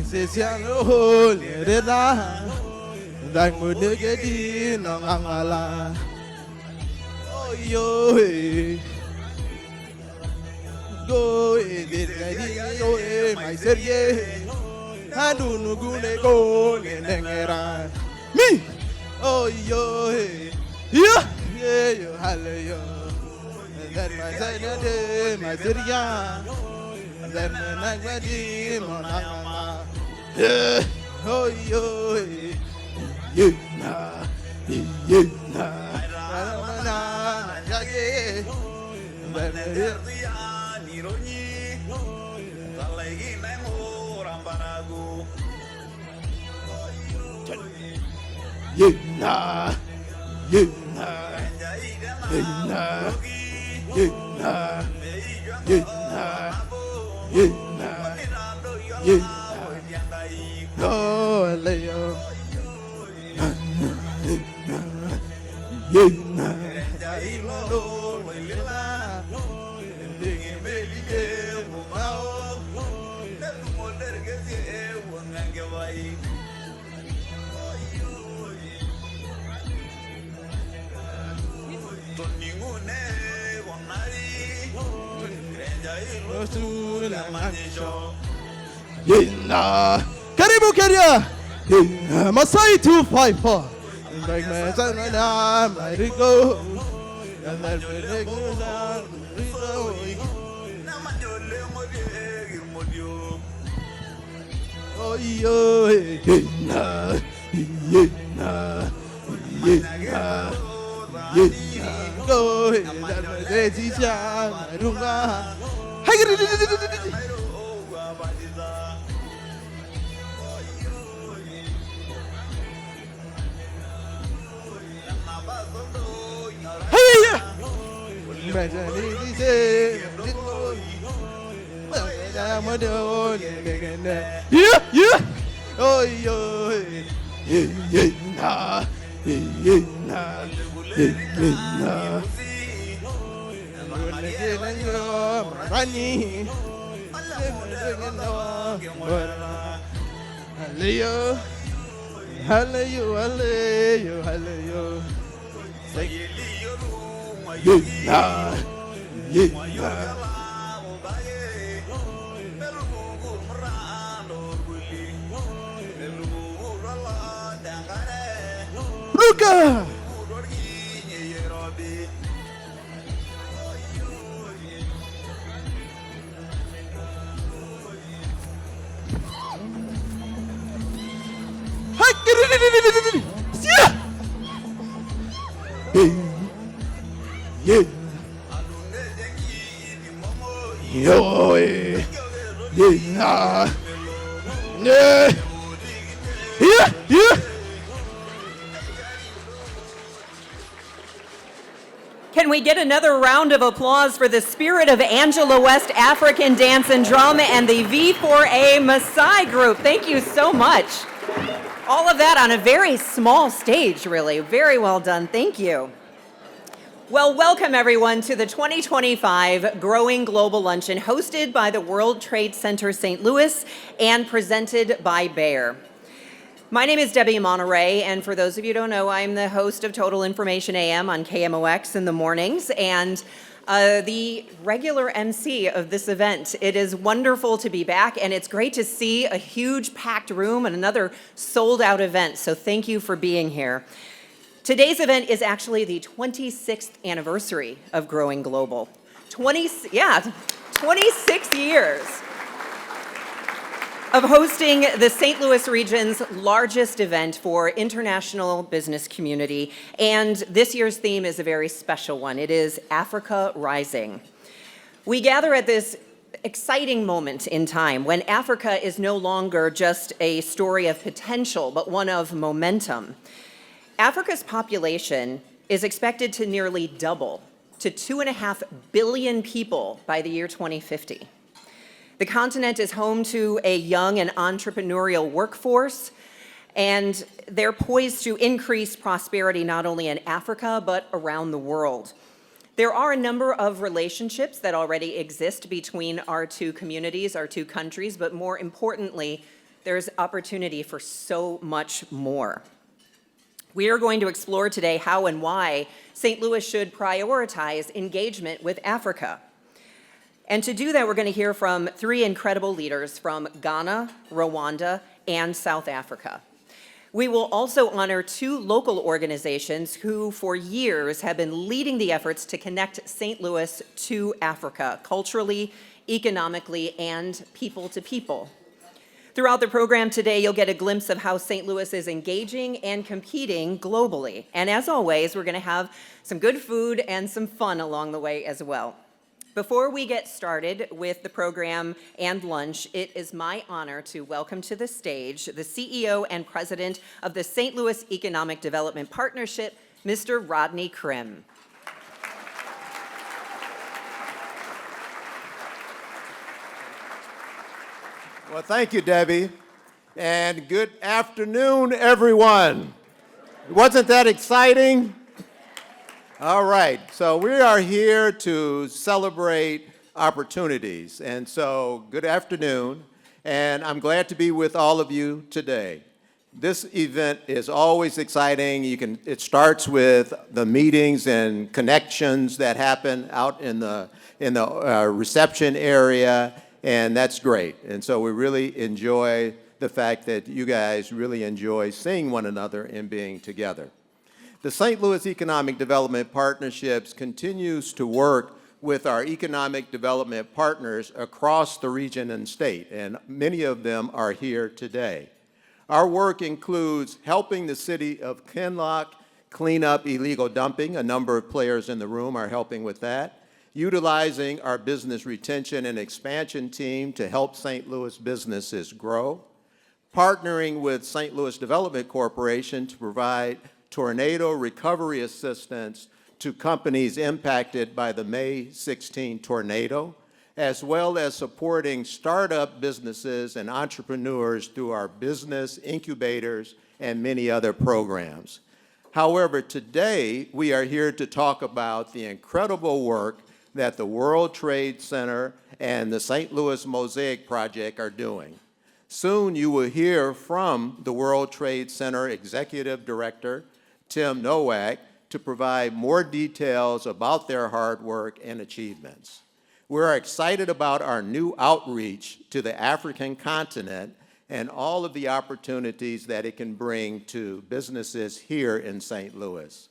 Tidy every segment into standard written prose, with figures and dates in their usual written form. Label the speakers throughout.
Speaker 1: Sesiano lereda dai munegedi no angala oh yo go edegadi yo my serge hadu nugune go nengera me oh yo yo hallelujah that my serge my serge that my nagadi monama oh yo na oh Leo Karibu Kenya Masai 254 oh yo go yeah oh yo hallelujah Luca
Speaker 2: Can we get another round of applause for the Spirit of Angela West African Dance and Drum and the V4A Maasai Group? Thank you so much. All of that on a very small stage, really. Very well done. Thank you. Well, welcome everyone to the 2025 Growing Global Luncheon hosted by the World Trade Center St. Louis and presented by Bayer. My name is Debbie Monterey, and for those of you who don't know, I'm the host of Total Information AM on KMOX in the mornings, and the regular MC of this event. It is wonderful to be back, and it's great to see a huge packed room and another sold-out event, so thank you for being here. Today's event is actually the 26th anniversary of Growing Global. 26 years of hosting the St. Louis region's largest event for international business community. And this year's theme is a very special one. It is Africa Rising. We gather at this exciting moment in time when Africa is no longer just a story of potential, but one of momentum. Africa's population is expected to nearly double to 2.5 billion people by the year 2050. The continent is home to a young and entrepreneurial workforce, and they're poised to increase prosperity not only in Africa, but around the world. There are a number of relationships that already exist between our two communities, our two countries, but more importantly, there's opportunity for so much more. We are going to explore today how and why St. Louis should prioritize engagement with Africa. And to do that, we're going to hear from three incredible leaders from Ghana, Rwanda, and South Africa. We will also honor two local organizations who, for years, have been leading the efforts to connect St. Louis to Africa, culturally, economically, and people to people. Throughout the program today, you'll get a glimpse of how St. Louis is engaging and competing globally. And as always, we're going to have some good food and some fun along the way as well. Before we get started with the program and lunch, it is my honor to welcome to the stage the CEO and President of the St. Louis Economic Development Partnership, Mr. Rodney Krim.
Speaker 1: Well, thank you, Debbie, and good afternoon, everyone. Wasn't that exciting? All right, so we are here to celebrate opportunities, and so good afternoon, and I'm glad to be with all of you today. This event is always exciting. It starts with the meetings and connections that happen out in the reception area, and that's great. And so we really enjoy the fact that you guys really enjoy seeing one another and being together. The St. Louis Economic Development Partnerships continues to work with our economic development partners across the region and state, and many of them are here today. Our work includes helping the city of Kinloch clean up illegal dumping. A number of players in the room are helping with that. Utilizing our business retention and expansion team to help St. Louis businesses grow. Partnering with St. Louis Development Corporation to provide tornado recovery assistance to companies impacted by the May 16 tornado, as well as supporting startup businesses and entrepreneurs through our business incubators and many other programs. However, today we are here to talk about the incredible work that the World Trade Center and the St. Louis Mosaic Project are doing. Soon you will hear from the World Trade Center Executive Director, Tim Nowak, to provide more details about their hard work and achievements. We're excited about our new outreach to the African continent and all of the opportunities that it can bring to businesses here in St. Louis.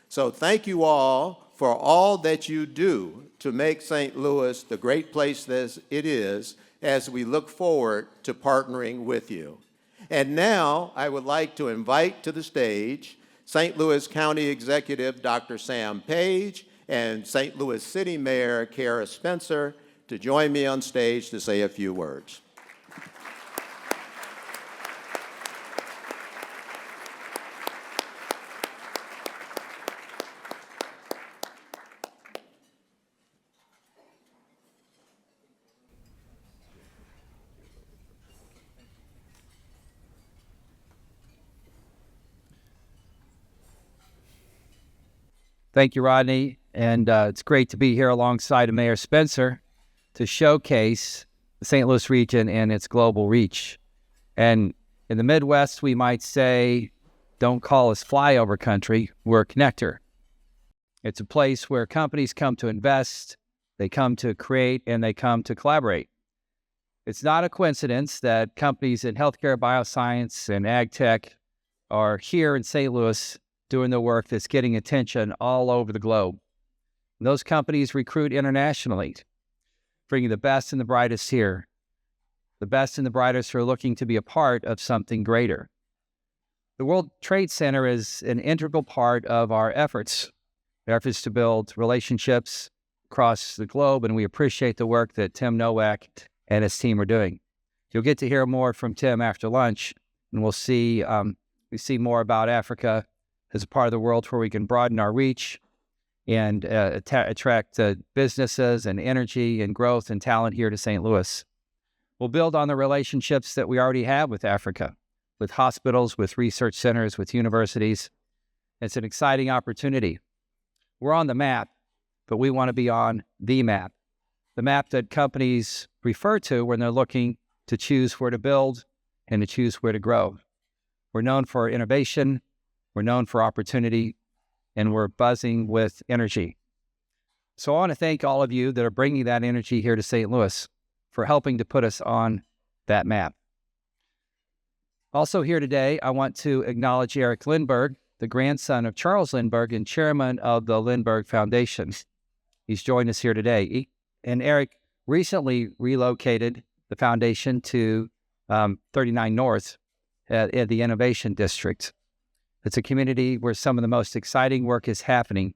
Speaker 1: So thank you all for all that you do to make St. Louis the great place that it is as we look forward to partnering with you. And now I would like to invite to the stage St. Louis County Executive Dr. Sam Page and St. Louis City Mayor Kara Spencer to join me on stage to say a few words.
Speaker 3: Thank you, Rodney, and it's great to be here alongside of Mayor Spencer to showcase the St. Louis region and its global reach. And in the Midwest, we might say, don't call us flyover country, we're a connector. It's a place where companies come to invest, they come to create, and they come to collaborate. It's not a coincidence that companies in healthcare, bioscience, and ag tech are here in St. Louis doing the work that's getting attention all over the globe. And those companies recruit internationally, bringing the best and the brightest here, the best and the brightest who are looking to be a part of something greater. The World Trade Center is an integral part of our efforts to build relationships across the globe, and we appreciate the work that Tim Nowak and his team are doing. You'll get to hear more from Tim after lunch, and we'll see more about Africa as a part of the world where we can broaden our reach and attract businesses and energy and growth and talent here to St. Louis. We'll build on the relationships that we already have with Africa, with hospitals, with research centers, with universities. It's an exciting opportunity. We're on the map, but we want to be on the map that companies refer to when they're looking to choose where to build and to choose where to grow. We're known for innovation, we're known for opportunity, and we're buzzing with energy. So I want to thank all of you that are bringing that energy here to St. Louis for helping to put us on that map. Also here today, I want to acknowledge Eric Lindbergh, the grandson of Charles Lindbergh and chairman of the Lindbergh Foundation. He's joined us here today. And Eric recently relocated the foundation to 39 North at the Innovation District. It's a community where some of the most exciting work is happening,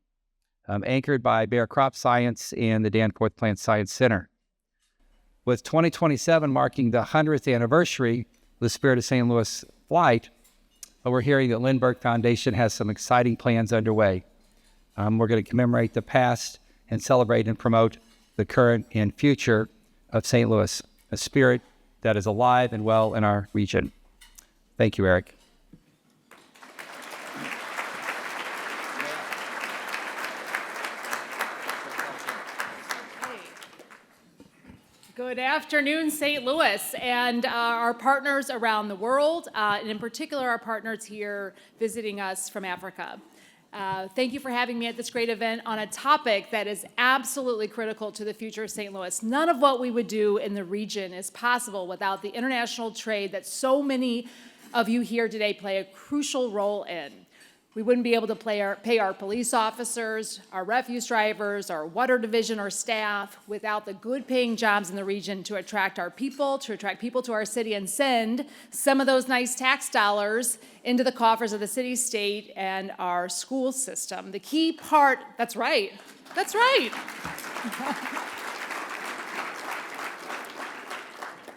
Speaker 3: anchored by Bayer Crop Science and the Danforth Plant Science Center. With 2027 marking the 100th anniversary of the Spirit of St. Louis flight, we're hearing that Lindbergh Foundation has some exciting plans underway. We're going to commemorate the past and celebrate and promote the current and future of St. Louis, a spirit that is alive and well in our region. Thank you, Eric.
Speaker 4: Good afternoon, St. Louis, and our partners around the world, and in particular our partners here visiting us from Africa. Thank you for having me at this great event on a topic that is absolutely critical to the future of St. Louis. None of what we would do in the region is possible without the international trade that so many of you here today play a crucial role in. We wouldn't be able to pay our police officers, our refuse drivers, our water division or staff without the good paying jobs in the region to attract people to our city and send some of those nice tax dollars into the coffers of the city, state, and our school system. The key part, that's right.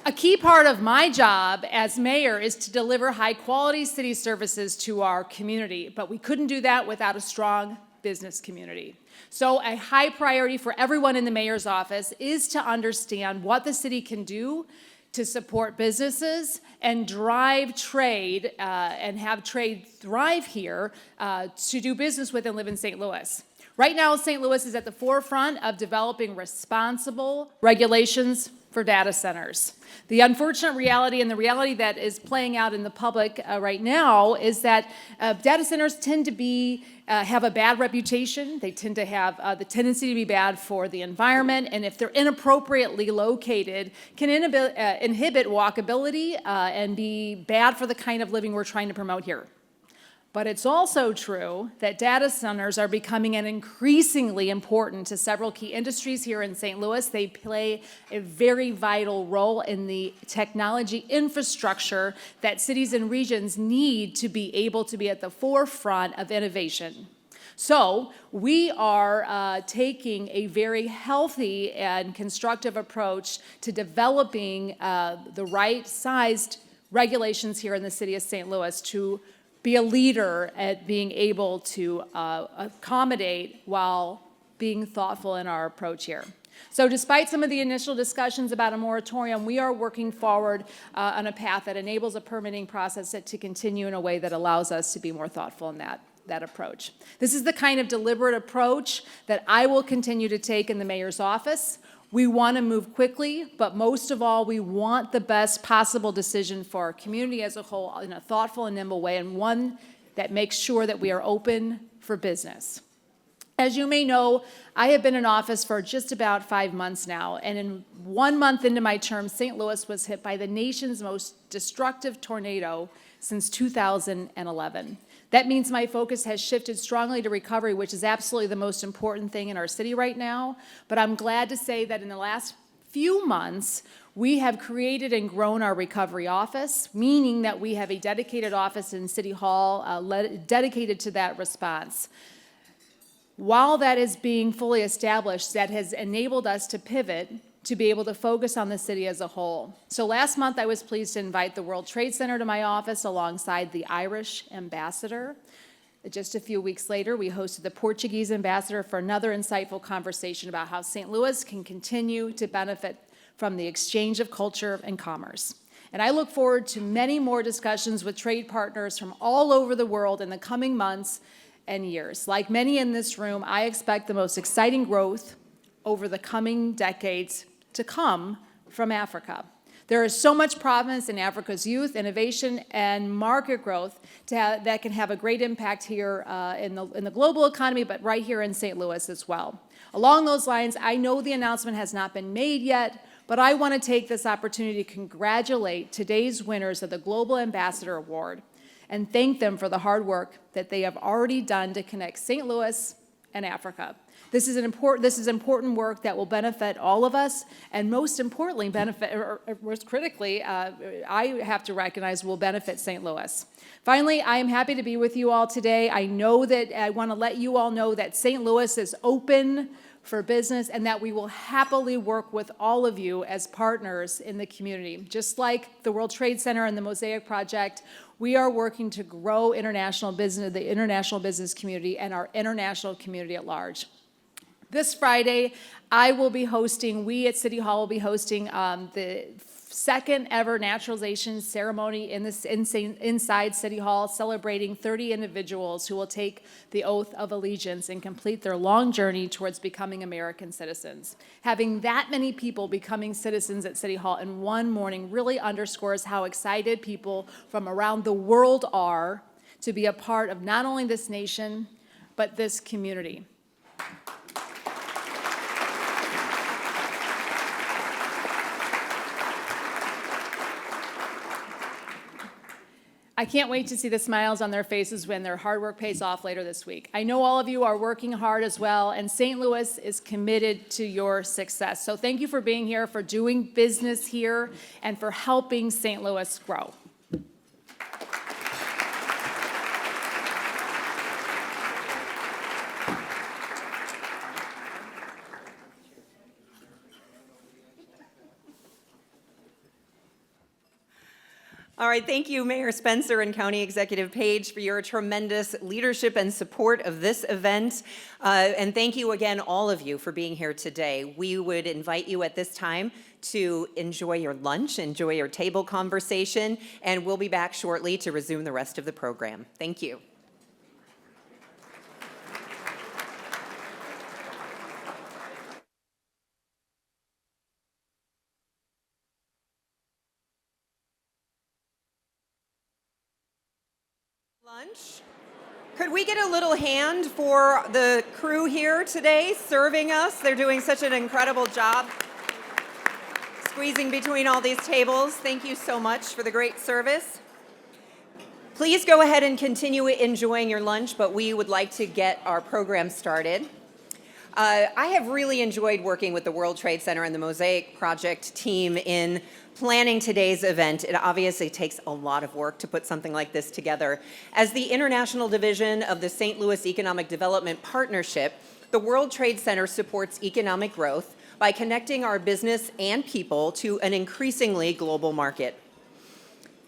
Speaker 4: A key part of my job as mayor is to deliver high-quality city services to our community, but we couldn't do that without a strong business community. So a high priority for everyone in the mayor's office is to understand what the city can do to support businesses and drive trade and have trade thrive here to do business with and live in St. Louis. Right now, St. Louis is at the forefront of developing responsible regulations for data centers. The unfortunate reality and the reality that is playing out in the public right now is that data centers tend to have a bad reputation. They tend to have the tendency to be bad for the environment, and if they're inappropriately located, can inhibit walkability and be bad for the kind of living we're trying to promote here. But it's also true that data centers are becoming an increasingly important to several key industries here in St. Louis. They play a very vital role in the technology infrastructure that cities and regions need to be able to be at the forefront of innovation. So we are taking a very healthy and constructive approach to developing the right-sized regulations here in the city of St. Louis to be a leader at being able to accommodate while being thoughtful in our approach here. So despite some of the initial discussions about a moratorium, we are working forward on a path that enables a permitting process to continue in a way that allows us to be more thoughtful in that approach. This is the kind of deliberate approach that I will continue to take in the mayor's office. We want to move quickly, but most of all, we want the best possible decision for our community as a whole in a thoughtful and nimble way, and one that makes sure that we are open for business. As you may know, I have been in office for just about 5 months now, and in 1 month into my term, St. Louis was hit by the nation's most destructive tornado since 2011. That means my focus has shifted strongly to recovery, which is absolutely the most important thing in our city right now. But I'm glad to say that in the last few months, we have created and grown our recovery office, meaning that we have a dedicated office in City Hall dedicated to that response. While that is being fully established, that has enabled us to pivot to be able to focus on the city as a whole. So last month, I was pleased to invite the World Trade Center to my office alongside the Irish ambassador. Just a few weeks later, we hosted the Portuguese ambassador for another insightful conversation about how St. Louis can continue to benefit from the exchange of culture and commerce. And I look forward to many more discussions with trade partners from all over the world in the coming months and years. Like many in this room, I expect the most exciting growth over the coming decades to come from Africa. There is so much promise in Africa's youth, innovation, and market growth that can have a great impact here in the global economy, but right here in St. Louis as well. Along those lines, I know the announcement has not been made yet, but I want to take this opportunity to congratulate today's winners of the Global Ambassador Award and thank them for the hard work that they have already done to connect St. Louis and Africa. This is important work that will benefit all of us, and most importantly, most critically, I have to recognize will benefit St. Louis. Finally, I am happy to be with you all today. I want to let you all know that St. Louis is open for business and that we will happily work with all of you as partners in the community. Just like the World Trade Center and the Mosaic Project, we are working to grow international business, the international business community, and our international community at large. This Friday, we at City Hall will be hosting the second ever naturalization ceremony inside City Hall, celebrating 30 individuals who will take the oath of allegiance and complete their long journey towards becoming American citizens. Having that many people becoming citizens at City Hall in one morning really underscores how excited people from around the world are to be a part of not only this nation, but this community. I can't wait to see the smiles on their faces when their hard work pays off later this week. I know all of you are working hard as well, and St. Louis is committed to your success. So thank you for being here, for doing business here, and for helping St. Louis grow.
Speaker 2: All right, thank you, Mayor Spencer and County Executive Page, for your tremendous leadership and support of this event. And thank you again, all of you, for being here today. We would invite you at this time to enjoy your lunch, enjoy your table conversation, and we'll be back shortly to resume the rest of the program. Thank you. Lunch. Could we get a little hand for the crew here today serving us? They're doing such an incredible job squeezing between all these tables. Thank you so much for the great service. Please go ahead and continue enjoying your lunch, but we would like to get our program started. I have really enjoyed working with the World Trade Center and the Mosaic Project team in planning today's event. It obviously takes a lot of work to put something like this together. As the international division of the St. Louis Economic Development Partnership, the World Trade Center supports economic growth by connecting our business and people to an increasingly global market.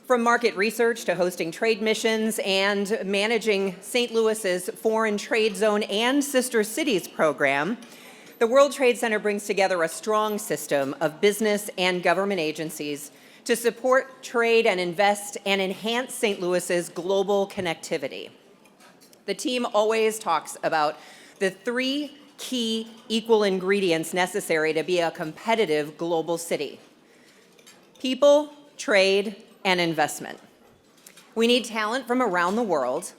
Speaker 2: From market research to hosting trade missions and managing St. Louis's Foreign Trade Zone and Sister Cities program, the World Trade Center brings together a strong system of business and government agencies to support trade and invest and enhance St. Louis's global connectivity. The team always talks about the three key equal ingredients necessary to be a competitive global city: people, trade, and investment. We need talent from around the world.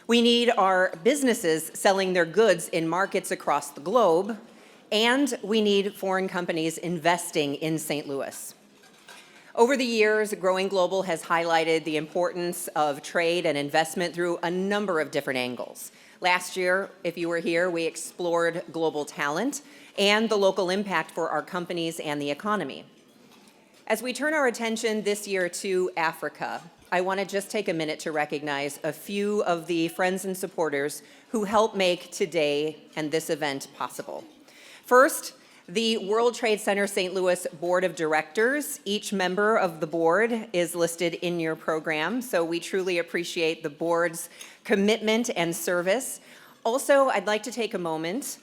Speaker 2: We need our businesses selling their goods in markets across the globe. And we need foreign companies investing in St. Louis. Over the years, Growing Global has highlighted the importance of trade and investment through a number of different angles. Last year, if you were here, we explored global talent and the local impact for our companies and the economy. As we turn our attention this year to Africa, I want to just take a minute to recognize a few of the friends and supporters who helped make today and this event possible. First, the World Trade Center St. Louis Board of Directors. Each member of the board is listed in your program, so we truly appreciate the board's commitment and service. Also, I'd like to take a moment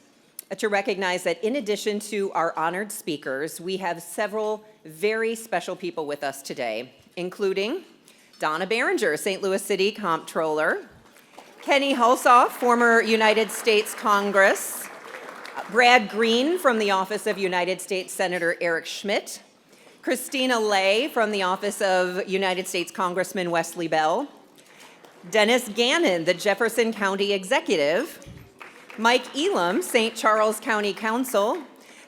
Speaker 2: to recognize that in addition to our honored speakers, we have several very special people with us today, including Donna Behringer, St. Louis City Comptroller, Kenny Hulshoff, former United States Congress, Brad Green from the Office of United States Senator Eric Schmidt, Christina Lay from the Office of United States Congressman Wesley Bell, Dennis Gannon, the Jefferson County Executive, Mike Elam, St. Charles County Council,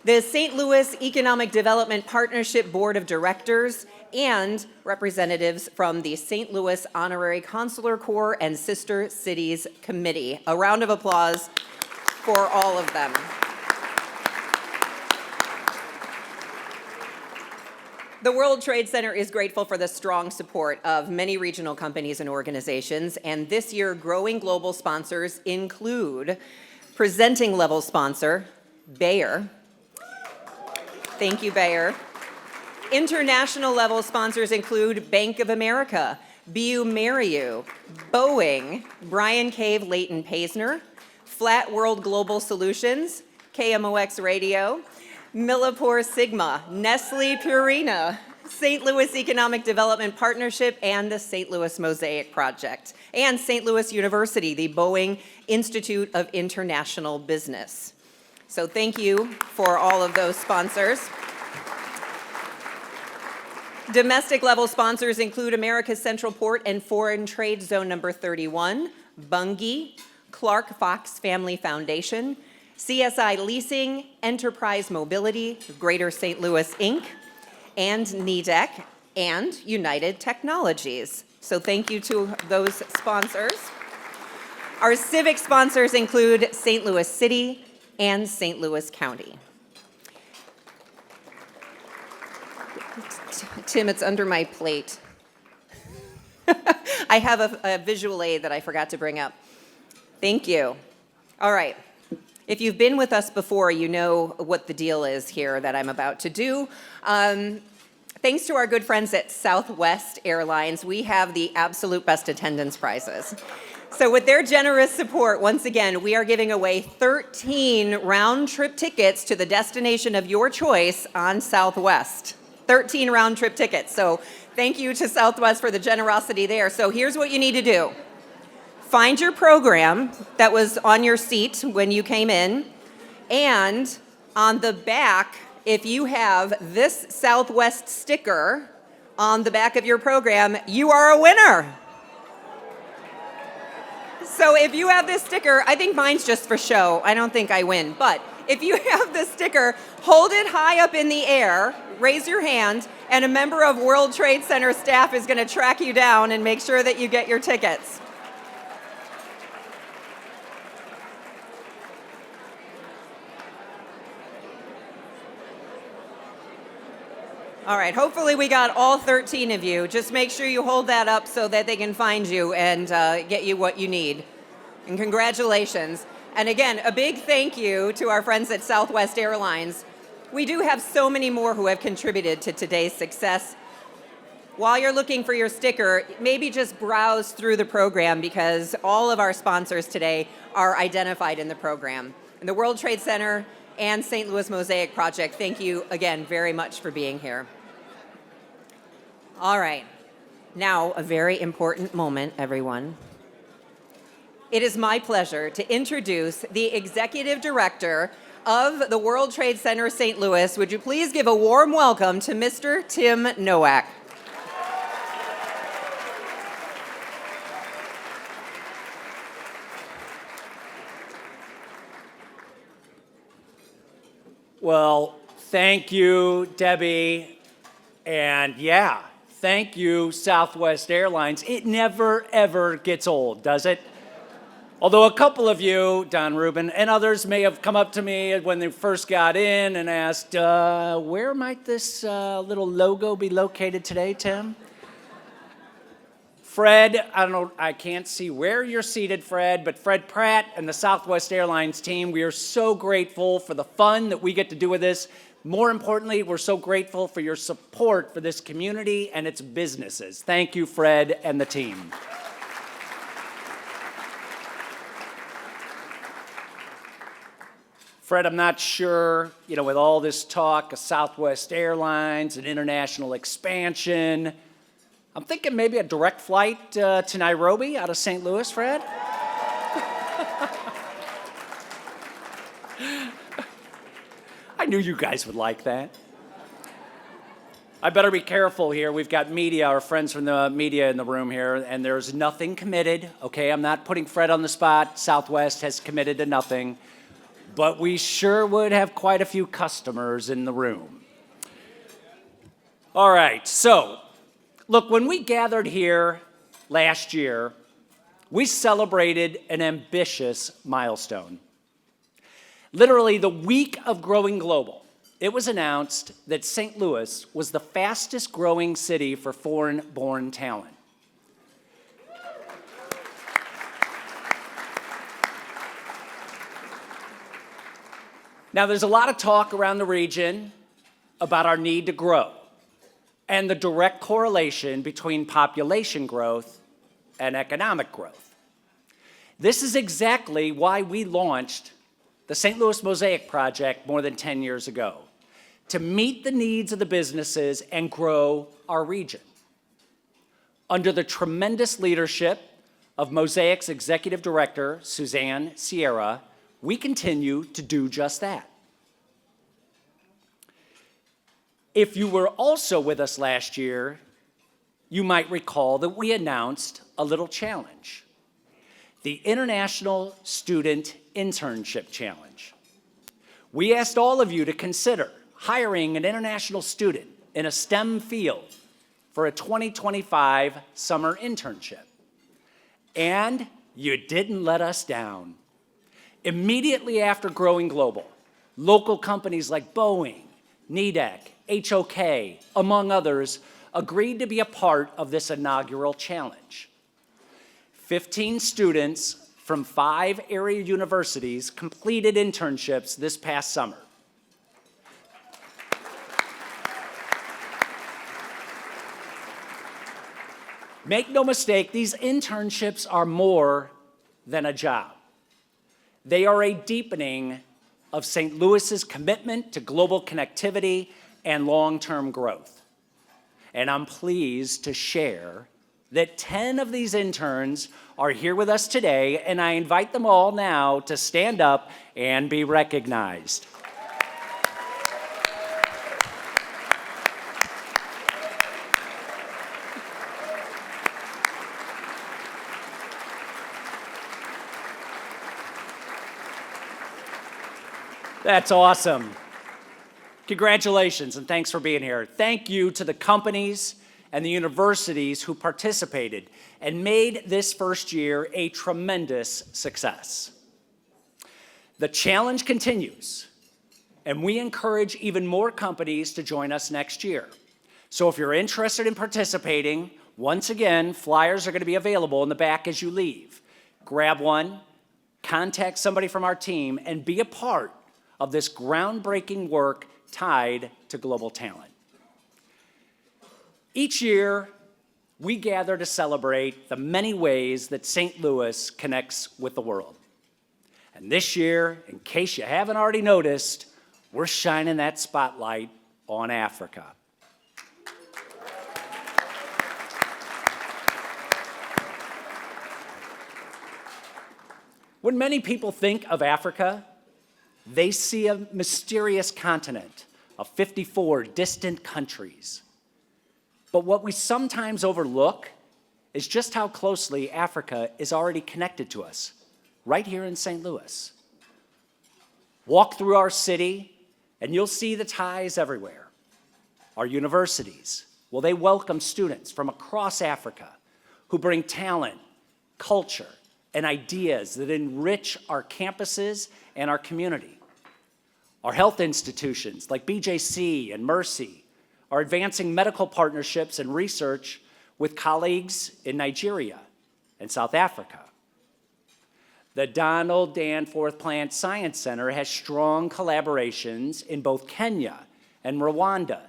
Speaker 2: the St. Louis Economic Development Partnership Board of Directors, and representatives from the St. Louis Honorary Consular Corps and Sister Cities Committee. A round of applause for all of them. The World Trade Center is grateful for the strong support of many regional companies and organizations, and this year, growing global sponsors include presenting level sponsor, Bayer. Thank you, Bayer. International level sponsors include Bank of America, BU Mariu, Boeing, Brian Cave Leighton Paisner, Flat World Global Solutions, KMOX Radio, Millipore Sigma, Nestle Purina, St. Louis Economic Development Partnership, and the St. Louis Mosaic Project, and St. Louis University, the Boeing Institute of International Business. So thank you for all of those sponsors. Domestic level sponsors include America's Central Port and Foreign Trade Zone number 31, Bunge, Clark Fox Family Foundation, CSI Leasing, Enterprise Mobility, Greater St. Louis, Inc., and NEDEC, and United Technologies. So thank you to those sponsors. Our civic sponsors include St. Louis City and St. Louis County. Tim, it's under my plate. I have a visual aid that I forgot to bring up. Thank you. All right. If you've been with us before, you know what the deal is here that I'm about to do. Thanks to our good friends at Southwest Airlines, we have the absolute best attendance prizes. So with their generous support, once again, we are giving away 13 round-trip tickets to the destination of your choice on Southwest. 13 round-trip tickets. So thank you to Southwest for the generosity there. So here's what you need to do. Find your program that was on your seat when you came in, and on the back, if you have this Southwest sticker on the back of your program, you are a winner. So if you have this sticker, I think mine's just for show. I don't think I win. But if you have this sticker, hold it high up in the air, raise your hand, and a member of World Trade Center staff is going to track you down and make sure that you get your tickets. All right, hopefully we got all 13 of you. Just make sure you hold that up so that they can find you and get you what you need. And congratulations. And again, a big thank you to our friends at Southwest Airlines. We do have so many more who have contributed to today's success. While you're looking for your sticker, maybe just browse through the program because all of our sponsors today are identified in the program. And the World Trade Center and St. Louis Mosaic Project, thank you again very much for being here. All right, now a very important moment, everyone. It is my pleasure to introduce the Executive Director of the World Trade Center St. Louis. Would you please give a warm welcome to Mr. Tim Nowak.
Speaker 5: Well, thank you, Debbie. And yeah, thank you, Southwest Airlines. It never, ever gets old, does it? Although a couple of you, Don Rubin and others, may have come up to me when they first got in and asked, where might this little logo be located today, Tim? Fred, I don't know, I can't see where you're seated, Fred, but Fred Pratt and the Southwest Airlines team, we are so grateful for the fun that we get to do with this. More importantly, we're so grateful for your support for this community and its businesses. Thank you, Fred and the team. Fred, I'm not sure, with all this talk of Southwest Airlines and international expansion, I'm thinking maybe a direct flight to Nairobi out of St. Louis, Fred? I knew you guys would like that. I better be careful here. We've got media, our friends from the media in the room here, and there's nothing committed, okay? I'm not putting Fred on the spot. Southwest has committed to nothing, but we sure would have quite a few customers in the room. All right, so look, when we gathered here last year, we celebrated an ambitious milestone. Literally the week of Growing Global, it was announced that St. Louis was the fastest growing city for foreign-born talent. Now, there's a lot of talk around the region about our need to grow and the direct correlation between population growth and economic growth. This is exactly why we launched the St. Louis Mosaic Project more than 10 years ago, to meet the needs of the businesses and grow our region. Under the tremendous leadership of Mosaic's Executive Director, Suzanne Sierra, we continue to do just that. If you were also with us last year, you might recall that we announced a little challenge, the International Student Internship Challenge. We asked all of you to consider hiring an international student in a STEM field for a 2025 summer internship. And you didn't let us down. Immediately after Growing Global, local companies like Boeing, NEDEC, HOK, among others, agreed to be a part of this inaugural challenge. 15 students from 5 area universities completed internships this past summer. Make no mistake, these internships are more than a job. They are a deepening of St. Louis's commitment to global connectivity and long-term growth. And I'm pleased to share that 10 of these interns are here with us today, and I invite them all now to stand up and be recognized. That's awesome. Congratulations and thanks for being here. Thank you to the companies and the universities who participated and made this first year a tremendous success. The challenge continues, and we encourage even more companies to join us next year. So if you're interested in participating, once again, flyers are going to be available in the back as you leave. Grab one, contact somebody from our team, and be a part of this groundbreaking work tied to global talent. Each year, we gather to celebrate the many ways that St. Louis connects with the world. And this year, in case you haven't already noticed, we're shining that spotlight on Africa. When many people think of Africa, they see a mysterious continent of 54 distant countries. But what we sometimes overlook is just how closely Africa is already connected to us, right here in St. Louis. Walk through our city, and you'll see the ties everywhere. Our universities, well, they welcome students from across Africa who bring talent, culture, and ideas that enrich our campuses and our community. Our health institutions like BJC and Mercy are advancing medical partnerships and research with colleagues in Nigeria and South Africa. The Donald Danforth Plant Science Center has strong collaborations in both Kenya and Rwanda,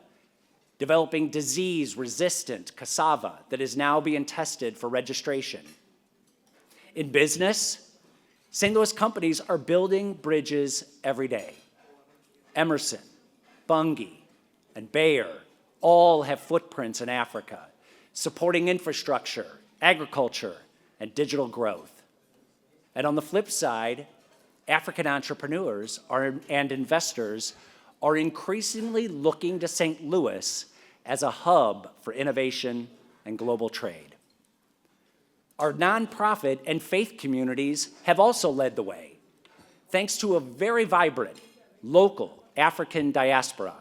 Speaker 5: developing disease-resistant cassava that is now being tested for registration. In business, St. Louis companies are building bridges every day. Emerson, Bunge, and Bayer all have footprints in Africa, supporting infrastructure, agriculture, and digital growth. And on the flip side, African entrepreneurs and investors are increasingly looking to St. Louis as a hub for innovation and global trade. Our nonprofit and faith communities have also led the way. Thanks to a very vibrant, local African diaspora,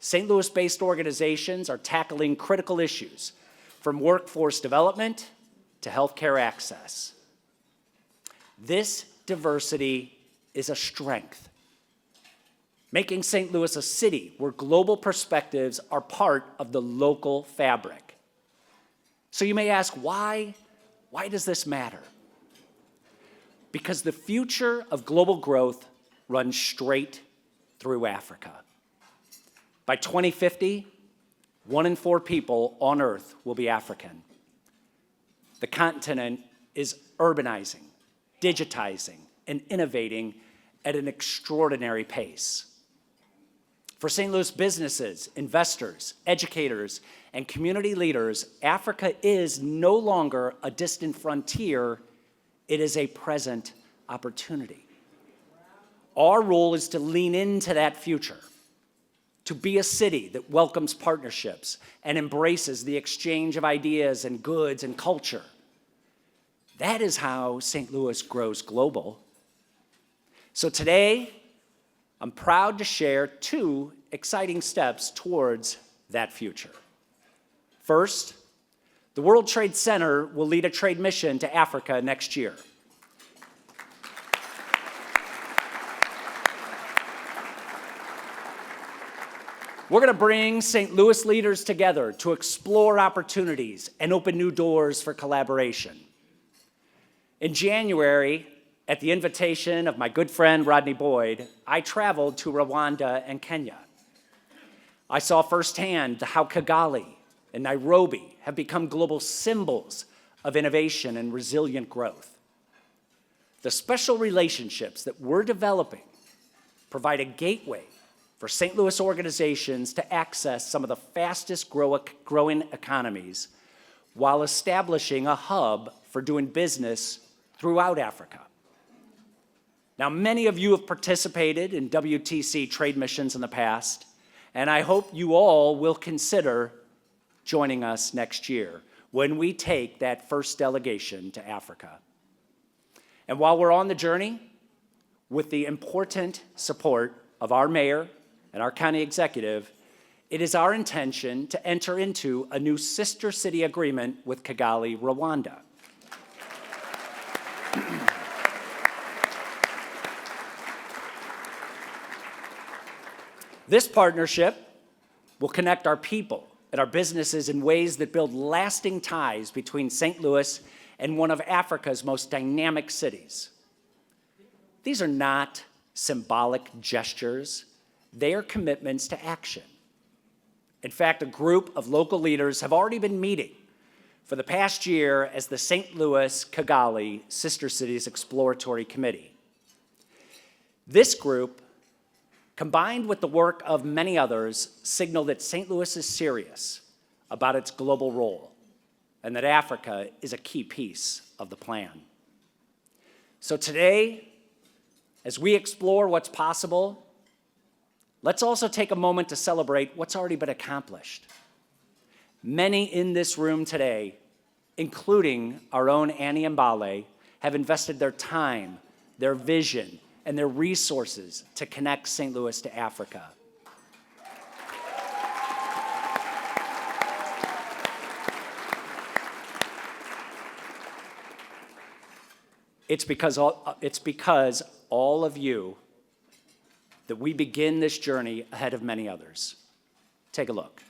Speaker 5: St. Louis-based organizations are tackling critical issues, from workforce development to healthcare access. This diversity is a strength, making St. Louis a city where global perspectives are part of the local fabric. So you may ask, why does this matter? Because the future of global growth runs straight through Africa. By 2050, 1 in 4 people on Earth will be African. The continent is urbanizing, digitizing, and innovating at an extraordinary pace. For St. Louis businesses, investors, educators, and community leaders, Africa is no longer a distant frontier, it is a present opportunity. Our role is to lean into that future, to be a city that welcomes partnerships and embraces the exchange of ideas and goods and culture. That is how St. Louis grows global. So today, I'm proud to share 2 exciting steps towards that future. First, the World Trade Center will lead a trade mission to Africa next year. We're going to bring St. Louis leaders together to explore opportunities and open new doors for collaboration. In January, at the invitation of my good friend Rodney Boyd, I traveled to Rwanda and Kenya. I saw firsthand how Kigali and Nairobi have become global symbols of innovation and resilient growth. The special relationships that we're developing provide a gateway for St. Louis organizations to access some of the fastest growing economies while establishing a hub for doing business throughout Africa. Now, many of you have participated in WTC trade missions in the past, and I hope you all will consider joining us next year when we take that first delegation to Africa. And while we're on the journey, with the important support of our mayor and our county executive, it is our intention to enter into a new sister city agreement with Kigali, Rwanda. This partnership will connect our people and our businesses in ways that build lasting ties between St. Louis and one of Africa's most dynamic cities. These are not symbolic gestures, they are commitments to action. In fact, a group of local leaders have already been meeting for the past year as the St. Louis-Kigali Sister Cities Exploratory Committee. This group, combined with the work of many others, signal that St. Louis is serious about its global role and that Africa is a key piece of the plan. So today, as we explore what's possible, let's also take a moment to celebrate what's already been accomplished. Many in this room today, including our own Annie Mbale, have invested their time, their vision, and their resources to connect St. Louis to Africa. It's because all of you that we begin this journey ahead of many others. Take a look.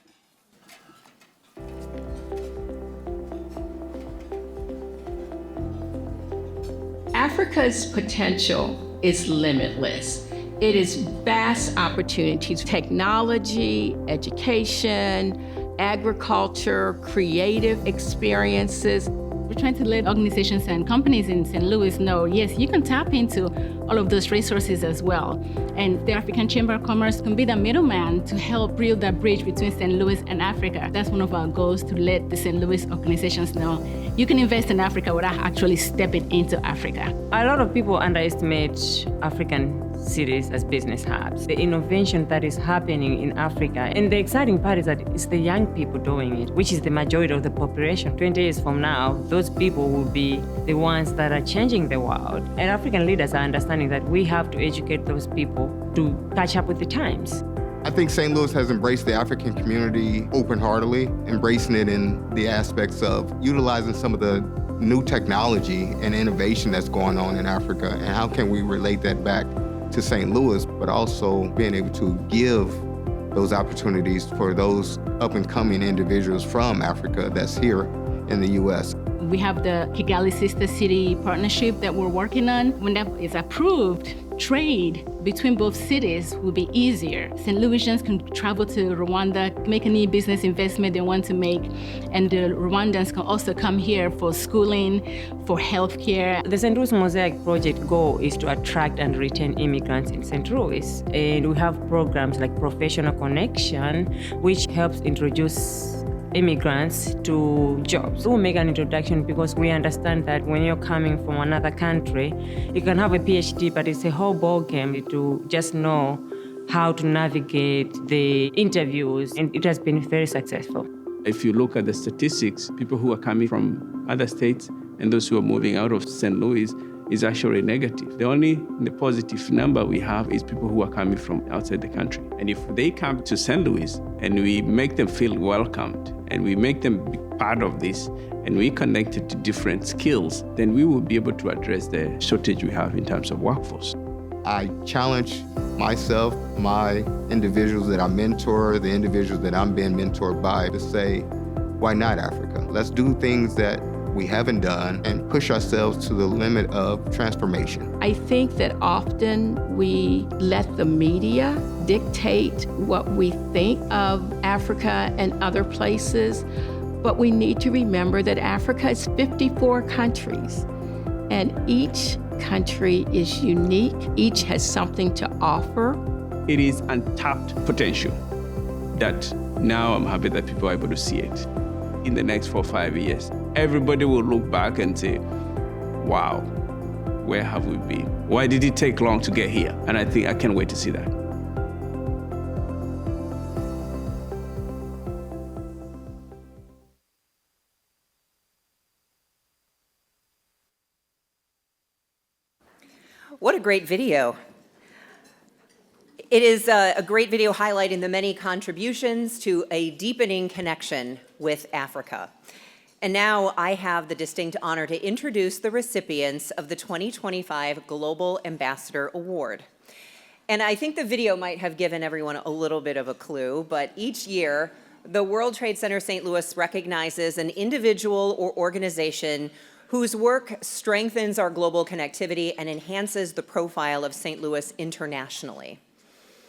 Speaker 6: Africa's potential is limitless. It is vast opportunities, technology, education, agriculture, creative experiences.
Speaker 7: We're trying to let organizations and companies in St. Louis know, yes, you can tap into all of those resources as well. And the African Chamber of Commerce can be the middleman to help build that bridge between St. Louis and Africa. That's one of our goals, to let the St. Louis organizations know you can invest in Africa without actually stepping into Africa.
Speaker 8: A lot of people underestimate African cities as business hubs. The innovation that is happening in Africa, and the exciting part is that it's the young people doing it, which is the majority of the population. 20 years from now, those people will be the ones that are changing the world. And African leaders are understanding that we have to educate those people to catch up with the times.
Speaker 9: I think St. Louis has embraced the African community open-heartedly, embracing it in the aspects of utilizing some of the new technology and innovation that's going on in Africa, and how can we relate that back to St. Louis, but also being able to give those opportunities for those up-and-coming individuals from Africa that's here in the U.S.
Speaker 7: We have the Kigali Sister City partnership that we're working on. When that is approved, trade between both cities will be easier. St. Louisians can travel to Rwanda, make any business investment they want to make, and the Rwandans can also come here for schooling, for healthcare.
Speaker 8: The St. Louis Mosaic Project goal is to attract and retain immigrants in St. Louis. And we have programs like Professional Connection, which helps introduce immigrants to jobs. We'll make an introduction because we understand that when you're coming from another country, you can have a PhD, but it's a whole ball game to just know how to navigate the interviews, and it has been very successful.
Speaker 10: If you look at the statistics, people who are coming from other states and those who are moving out of St. Louis is actually negative. The positive number we have is people who are coming from outside the country. And if they come to St. Louis and we make them feel welcomed and we make them be part of this and we connect it to different skills, then we will be able to address the shortage we have in terms of workforce.
Speaker 9: I challenge myself, my individuals that I mentor, the individuals that I'm being mentored by, to say, why not Africa? Let's do things that we haven't done and push ourselves to the limit of transformation.
Speaker 6: I think that often we let the media dictate what we think of Africa and other places, but we need to remember that Africa is 54 countries, and each country is unique. Each has something to offer.
Speaker 10: It is untapped potential that now I'm happy that people are able to see it. In the next 4 or 5 years, everybody will look back and say, wow, where have we been? Why did it take long to get here? And I think I can't wait to see that.
Speaker 2: What a great video. It is a great video highlighting the many contributions to a deepening connection with Africa. And now I have the distinct honor to introduce the recipients of the 2025 Global Ambassador Award. And I think the video might have given everyone a little bit of a clue, but each year, the World Trade Center St. Louis recognizes an individual or organization whose work strengthens our global connectivity and enhances the profile of St. Louis internationally.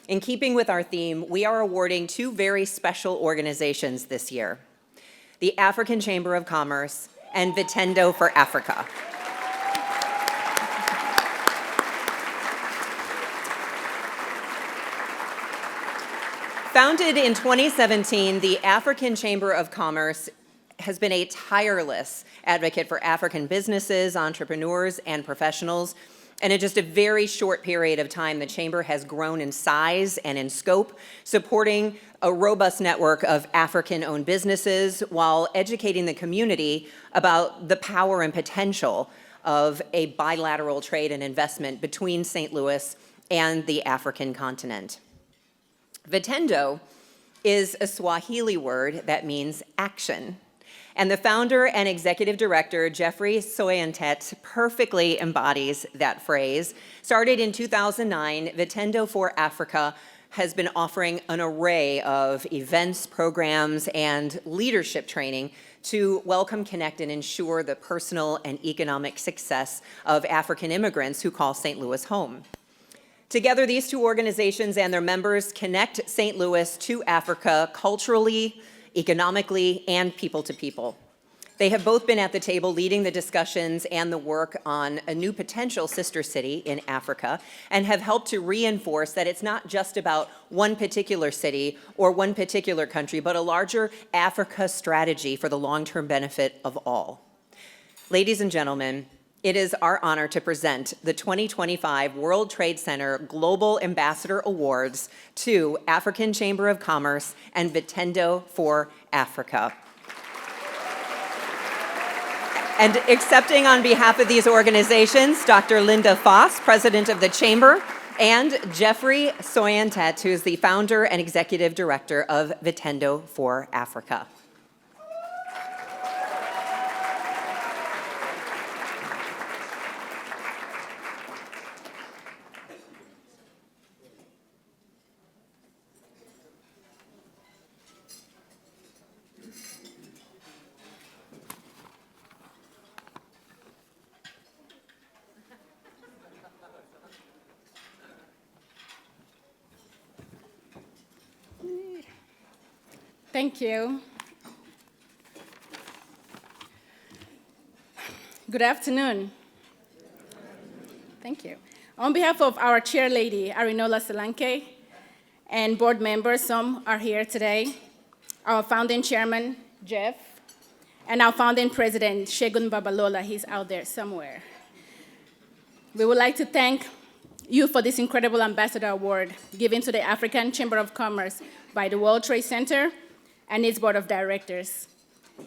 Speaker 2: In keeping with our theme, we are awarding two very special organizations this year: the African Chamber of Commerce and Vitendo for Africa. Founded in 2017, the African Chamber of Commerce has been a tireless advocate for African businesses, entrepreneurs, and professionals. And in just a very short period of time, the Chamber has grown in size and in scope, supporting a robust network of African-owned businesses while educating the community about the power and potential of a bilateral trade and investment between St. Louis and the African continent. Vitendo is a Swahili word that means action. And the founder and executive director, Jeffrey Soyantet, perfectly embodies that phrase. Started in 2009, Vitendo for Africa has been offering an array of events, programs, and leadership training to welcome, connect, and ensure the personal and economic success of African immigrants who call St. Louis home. Together, these two organizations and their members connect St. Louis to Africa culturally, economically, and people to people. They have both been at the table leading the discussions and the work on a new potential sister city in Africa, and have helped to reinforce that it's not just about one particular city or one particular country, but a larger Africa strategy for the long-term benefit of all. Ladies and gentlemen, it is our honor to present the 2025 World Trade Center Global Ambassador Awards to African Chamber of Commerce and Vitendo for Africa. And accepting on behalf of these organizations, Dr. Linda Foss, President of the Chamber, and Jeffrey Soyantet, who is the founder and executive director of Vitendo for Africa.
Speaker 7: Thank you. Good afternoon. Thank you. On behalf of our chair lady, Arinola Solanke, and board members, some are here today, our founding chairman, Jeff, and our founding president, Segun Babalola, he's out there somewhere. We would like to thank you for this incredible ambassador award given to the African Chamber of Commerce by the World Trade Center and its board of directors.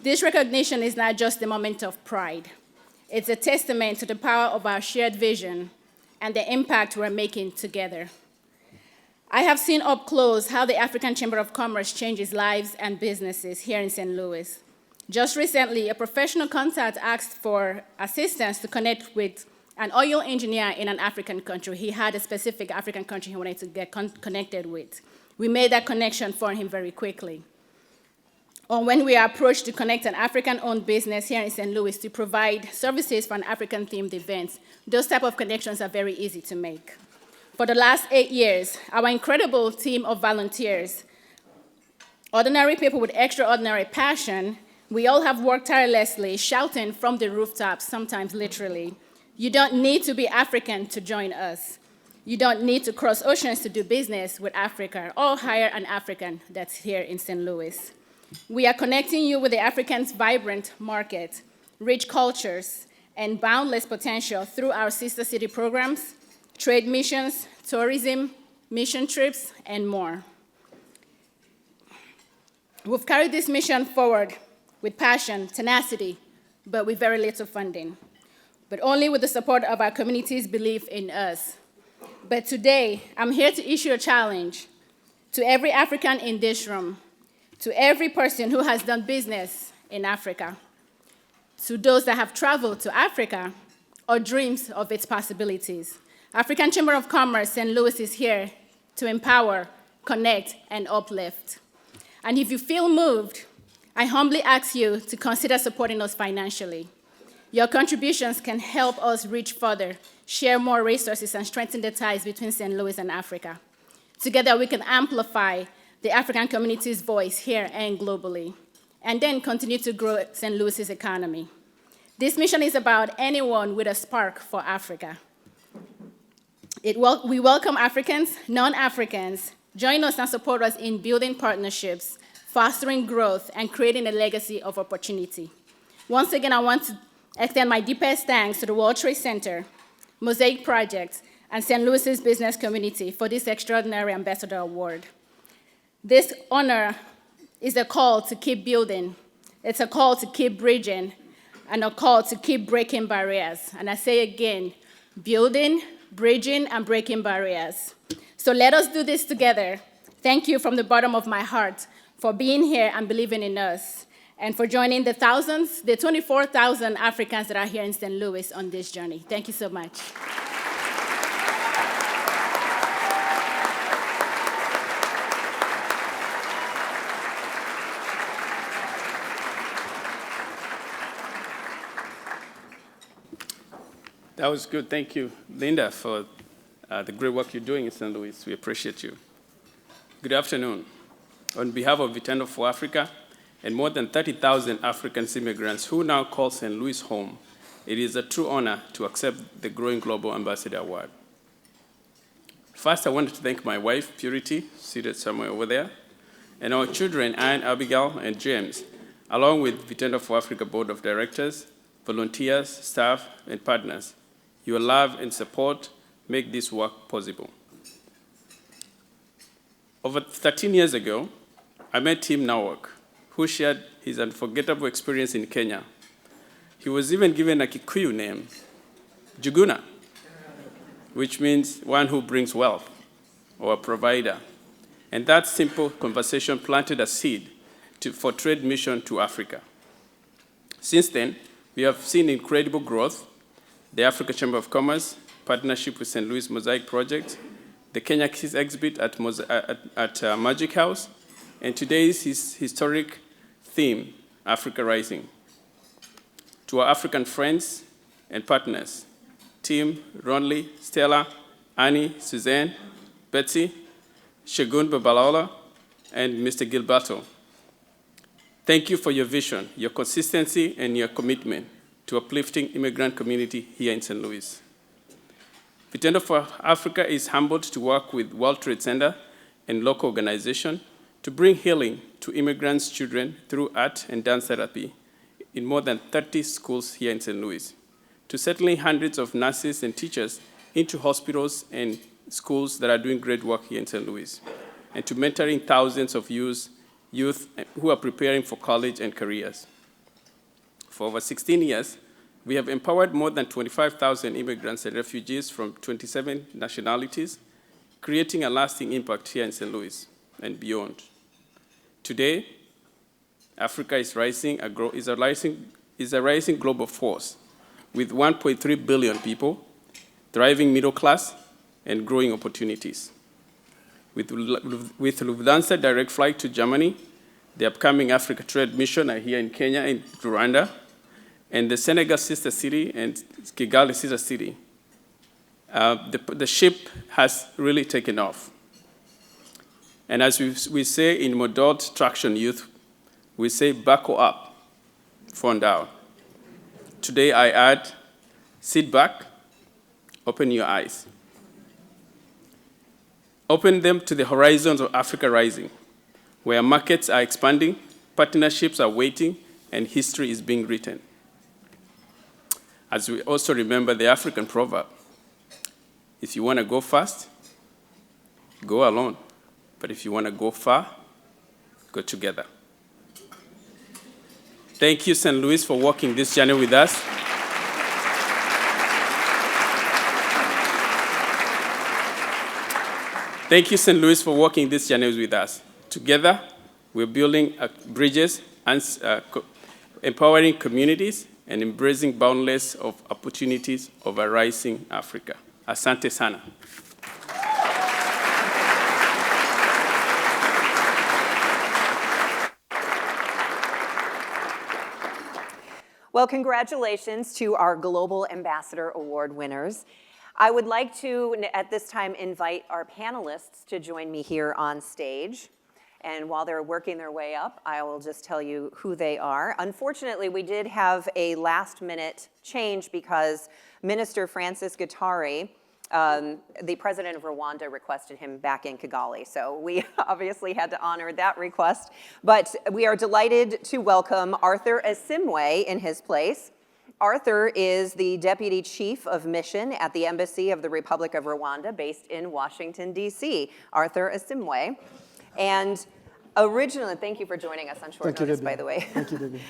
Speaker 7: This recognition is not just a moment of pride. It's a testament to the power of our shared vision and the impact we're making together. I have seen up close how the African Chamber of Commerce changes lives and businesses here in St. Louis. Just recently, a professional contact asked for assistance to connect with an oil engineer in an African country. He had a specific African country he wanted to get connected with. We made that connection for him very quickly. Or when we are approached to connect an African-owned business here in St. Louis to provide services for an African-themed event, those type of connections are very easy to make. For the last 8 years, our incredible team of volunteers, ordinary people with extraordinary passion, we all have worked tirelessly, shouting from the rooftops, sometimes literally, "You don't need to be African to join us. You don't need to cross oceans to do business with Africa or hire an African that's here in St. Louis." We are connecting you with the African's vibrant market, rich cultures, and boundless potential through our sister city programs, trade missions, tourism, mission trips, and more. We've carried this mission forward with passion, tenacity, but with very little funding, but only with the support of our community's belief in us. But today, I'm here to issue a challenge to every African in this room, to every person who has done business in Africa, to those that have traveled to Africa or dreams of its possibilities. African Chamber of Commerce St. Louis is here to empower, connect, and uplift. And if you feel moved, I humbly ask you to consider supporting us financially. Your contributions can help us reach further, share more resources, and strengthen the ties between St. Louis and Africa. Together, we can amplify the African community's voice here and globally, and then continue to grow St. Louis's economy. This mission is about anyone with a spark for Africa. We welcome Africans, non-Africans. Join us and support us in building partnerships, fostering growth, and creating a legacy of opportunity. Once again, I want to extend my deepest thanks to the World Trade Center, Mosaic Project, and St. Louis's business community for this extraordinary ambassador award. This honor is a call to keep building. It's a call to keep bridging, and a call to keep breaking barriers. And I say again, building, bridging, and breaking barriers. So let us do this together. Thank you from the bottom of my heart for being here and believing in us, and for joining the 24,000 Africans that are here in St. Louis on this journey. Thank you so much.
Speaker 10: That was good. Thank you, Linda, for the great work you're doing in St. Louis. We appreciate you. Good afternoon. On behalf of Vitendo for Africa and more than 30,000 African immigrants who now call St. Louis home, it is a true honor to accept the growing Global Ambassador Award. First, I wanted to thank my wife, Purity, seated somewhere over there, and our children, Anne, Abigail, and James, along with Vitendo for Africa Board of Directors, volunteers, staff, and partners. Your love and support make this work possible. Over 13 years ago, I met Tim Nawak, who shared his unforgettable experience in Kenya. He was even given a Kikuyu name, Juguna, which means one who brings wealth, or a provider. And that simple conversation planted a seed for trade mission to Africa. Since then, we have seen incredible growth: the Africa Chamber of Commerce, partnership with St. Louis Mosaic Project, the Kenya Kids exhibit at Magic House, and today's historic theme, Africa Rising. To our African friends and partners, Tim, Ronley, Stella, Annie, Suzanne, Betsy, Shagun Babalola, and Mr. Gilberto, thank you for your vision, your consistency, and your commitment to uplifting immigrant community here in St. Louis. Vitendo for Africa is humbled to work with World Trade Center and local organizations to bring healing to immigrants' children through art and dance therapy in more than 30 schools here in St. Louis, to settling hundreds of nurses and teachers into hospitals and schools that are doing great work here in St. Louis, and to mentoring thousands of youth who are preparing for college and careers. For over 16 years, we have empowered more than 25,000 immigrants and refugees from 27 nationalities, creating a lasting impact here in St. Louis and beyond. Today, Africa is a rising global force with 1.3 billion people, thriving middle class, and growing opportunities. With Lufthansa direct flight to Germany, the upcoming Africa Trade Mission are here in Kenya and Rwanda, and the Senegal sister city and Kigali sister city. The ship has really taken off. And as we say in Modot Traction Youth, we say buckle up, phone down. Today I add, sit back, open your eyes. Open them to the horizons of Africa Rising, where markets are expanding, partnerships are waiting, and history is being written. As we also remember the African proverb, if you want to go fast, go alone. But if you want to go far, go together. Thank you, St. Louis, for walking this journey with us. Thank you, St. Louis, for walking this journey with us. Together, we're building bridges and empowering communities and embracing boundless of opportunities of a rising Africa. Asante sana.
Speaker 2: Well, congratulations to our Global Ambassador Award winners. I would like to, at this time, invite our panelists to join me here on stage. And while they're working their way up, I will just tell you who they are. Unfortunately, we did have a last-minute change because Minister Francis Gatari, the president of Rwanda, requested him back in Kigali. So we obviously had to honor that request. But we are delighted to welcome Arthur Asimwe in his place. Arthur is the Deputy Chief of Mission at the Embassy of the Republic of Rwanda, based in Washington, D.C. Arthur Asimwe. And originally, thank you for joining us on short notice, by the way.
Speaker 11: Thank you, Debbie.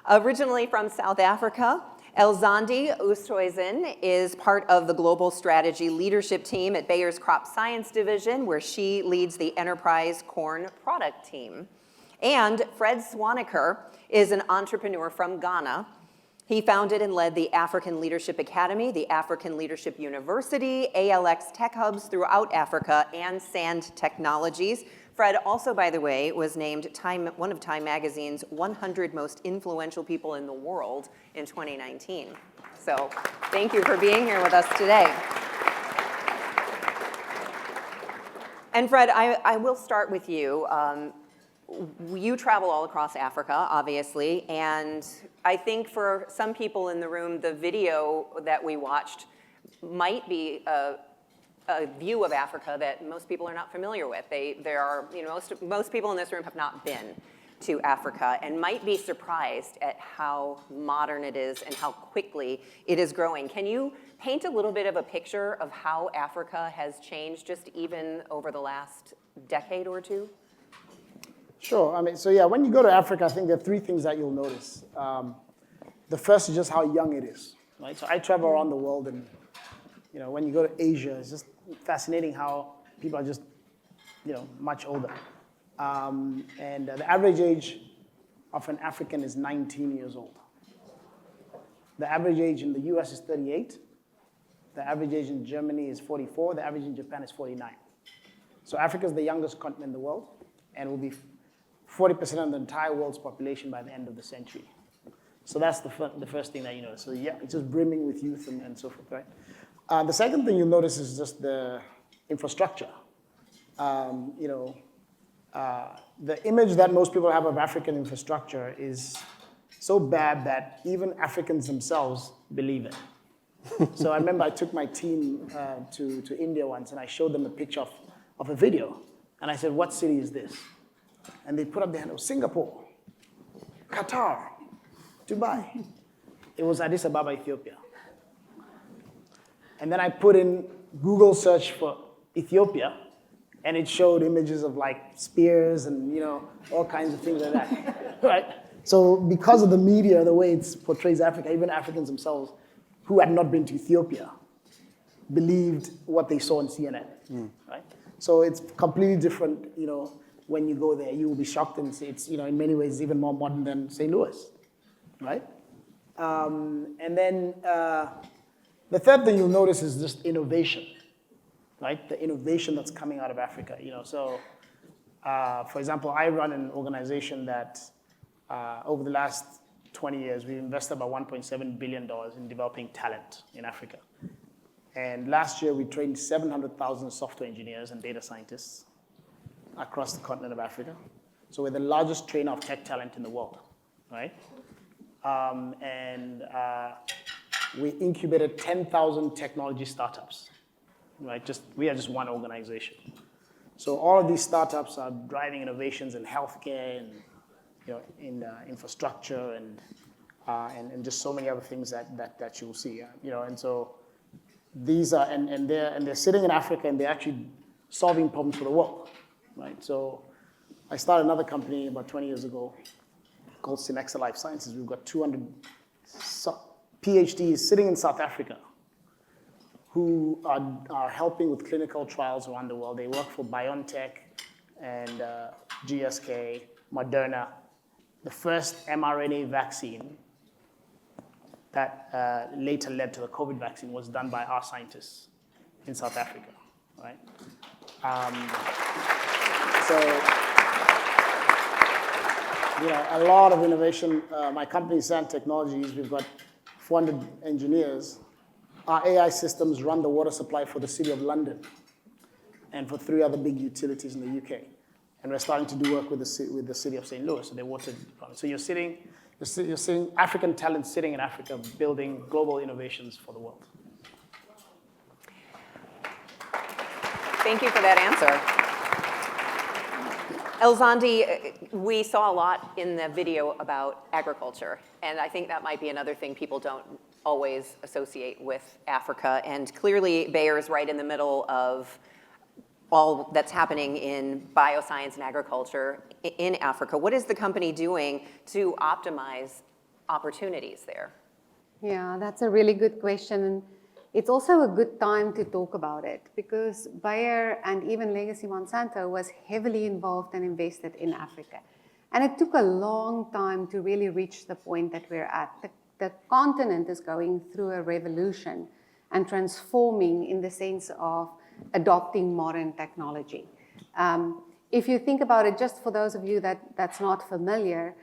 Speaker 2: Originally from South Africa, Elzandi Oosthuizen is part of the Global Strategy Leadership Team at Bayer's Crop Science Division, where she leads the Enterprise Corn Product Team. And Fred Swaniker is an entrepreneur from Ghana. He founded and led the African Leadership Academy, the African Leadership University, ALX Tech Hubs throughout Africa, and SAND Technologies. Fred also, by the way, was named one of Time Magazine's 100 most influential people in the world in 2019. So thank you for being here with us today. And Fred, I will start with you. You travel all across Africa, obviously, and I think for some people in the room, the video that we watched might be a view of Africa that most people are not familiar with. There are, most people in this room have not been. to Africa and might be surprised at how modern it is and how quickly it is growing. Can you paint a little bit of a picture of how Africa has changed just even over the last decade or two?
Speaker 11: Sure. I mean, so yeah, when you go to Africa, I think there are three things that you'll notice. The first is just how young it is, right? So I travel around the world, and when you go to Asia, it's just fascinating how people are just, much older. And the average age of an African is 19 years old. The average age in the US is 38. The average age in Germany is 44. The average in Japan is 49. So Africa is the youngest continent in the world, and will be 40% of the entire world's population by the end of the century. So that's the first thing that you notice. So yeah, it's just brimming with youth and so forth, right? The second thing you'll notice is just the infrastructure. The image that most people have of African infrastructure is so bad that even Africans themselves believe it. So I remember I took my team to India once, and I showed them a picture of a video. And I said, what city is this? And they put up their hand, Singapore, Qatar, Dubai. It was Addis Ababa, Ethiopia. And then I put in Google search for Ethiopia, and it showed images of like spears and all kinds of things like that, right? So because of the media, the way it portrays Africa, even Africans themselves who had not been to Ethiopia believed what they saw on CNN, right? So it's completely different, when you go there. You will be shocked and see it's, in many ways even more modern than St. Louis, right? And then the third thing you'll notice is just innovation, right? The innovation that's coming out of Africa, So, for example, I run an organization that over the last 20 years, we've invested about $1.7 billion in developing talent in Africa. And last year, we trained 700,000 software engineers and data scientists across the continent of Africa. So we're the largest trainer of tech talent in the world, right? We incubated 10,000 technology startups, right? We are just one organization. So all of these startups are driving innovations in healthcare and in infrastructure and just so many other things that you'll see, And so these are and they're sitting in Africa, and they're actually solving problems for the world, right? So I started another company about 20 years ago called Synexa Life Sciences. We've got 200 PhDs sitting in South Africa who are helping with clinical trials around the world. They work for BioNTech and GSK, Moderna. The first mRNA vaccine that later led to the COVID vaccine was done by our scientists in South Africa, right? A lot of innovation. My company, Sand Technologies, we've got 400 engineers. Our AI systems run the water supply for the City of London and for 3 other big utilities in the UK. And we're starting to do work with the City of St. Louis, so their water department. So you're seeing African talent sitting in Africa building global innovations for the world.
Speaker 2: Thank you for that answer. Elzandi, we saw a lot in the video about agriculture, and I think that might be another thing people don't always associate with Africa. And clearly, Bayer is right in the middle of all that's happening in bioscience and agriculture in Africa. What is the company doing to optimize opportunities there?
Speaker 12: Yeah, that's a really good question. And it's also a good time to talk about it because Bayer and even Legacy Monsanto was heavily involved and invested in Africa. And it took a long time to really reach the point that we're at. The continent is going through a revolution and transforming in the sense of adopting modern technology. If you think about it, just for those of you that's not familiar,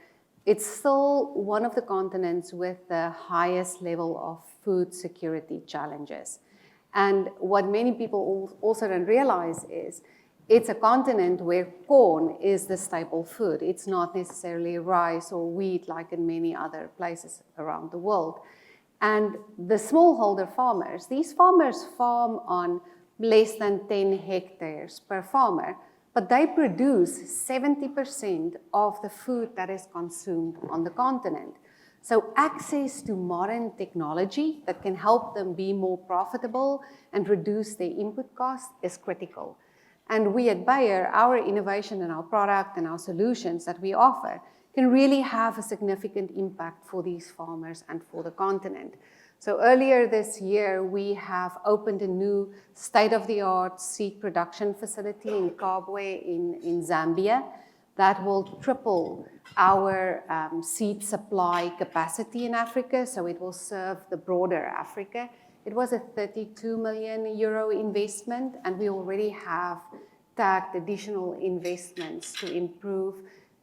Speaker 12: it's still one of the continents with the highest level of food security challenges. And what many people also don't realize is it's a continent where corn is the staple food. It's not necessarily rice or wheat like in many other places around the world. And the smallholder farmers, these farmers farm on less than 10 hectares per farmer, but they produce 70% of the food that is consumed on the continent. So access to modern technology that can help them be more profitable and reduce their input costs is critical. And we at Bayer, our innovation and our product and our solutions that we offer can really have a significant impact for these farmers and for the continent. So earlier this year, we have opened a new state-of-the-art seed production facility in Kabwe in Zambia that will triple our seed supply capacity in Africa, so it will serve the broader Africa. It was a 32 million euro investment, and we already have tagged additional investments to improve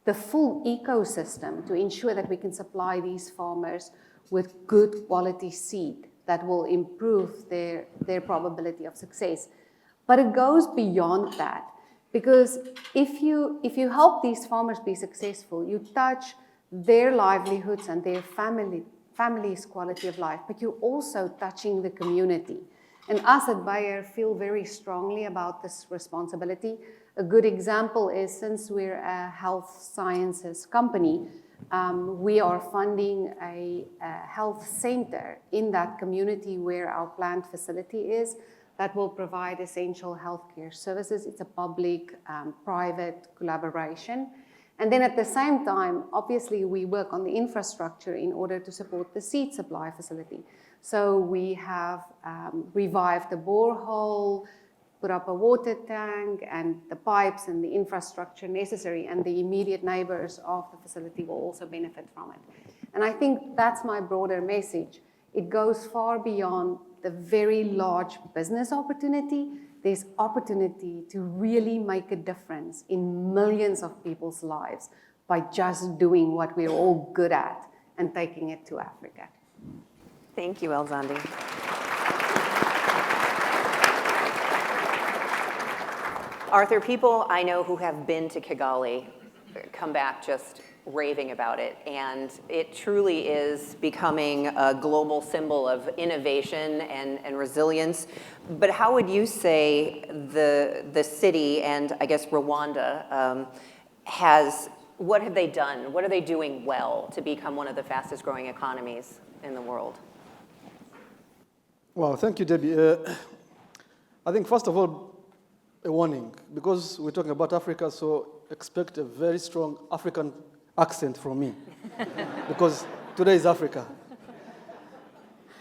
Speaker 12: the full ecosystem to ensure that we can supply these farmers with good quality seed that will improve their probability of success. But it goes beyond that, because if you help these farmers be successful, you touch their livelihoods and their family's quality of life, but you're also touching the community. And us at Bayer feel very strongly about this responsibility. A good example is, since we're a health sciences company, we are funding a health center in that community where our plant facility is that will provide essential healthcare services. It's a public-private collaboration. And then at the same time, obviously, we work on the infrastructure in order to support the seed supply facility. So we have revived the borehole, put up a water tank, and the pipes and the infrastructure necessary, and the immediate neighbors of the facility will also benefit from it. And I think that's my broader message. It goes far beyond the very large business opportunity. There's opportunity to really make a difference in millions of people's lives by just doing what we're all good at and taking it to Africa.
Speaker 2: Thank you, Elzandi. Arthur, people I know who have been to Kigali come back just raving about it, and it truly is becoming a global symbol of innovation and resilience. But how would you say the city, and I guess Rwanda, what have they done? What are they doing well to become one of the fastest growing economies in the world?
Speaker 13: Well, thank you, Debbie. I think, first of all, a warning, because we're talking about Africa, so expect a very strong African accent from me, because today is Africa.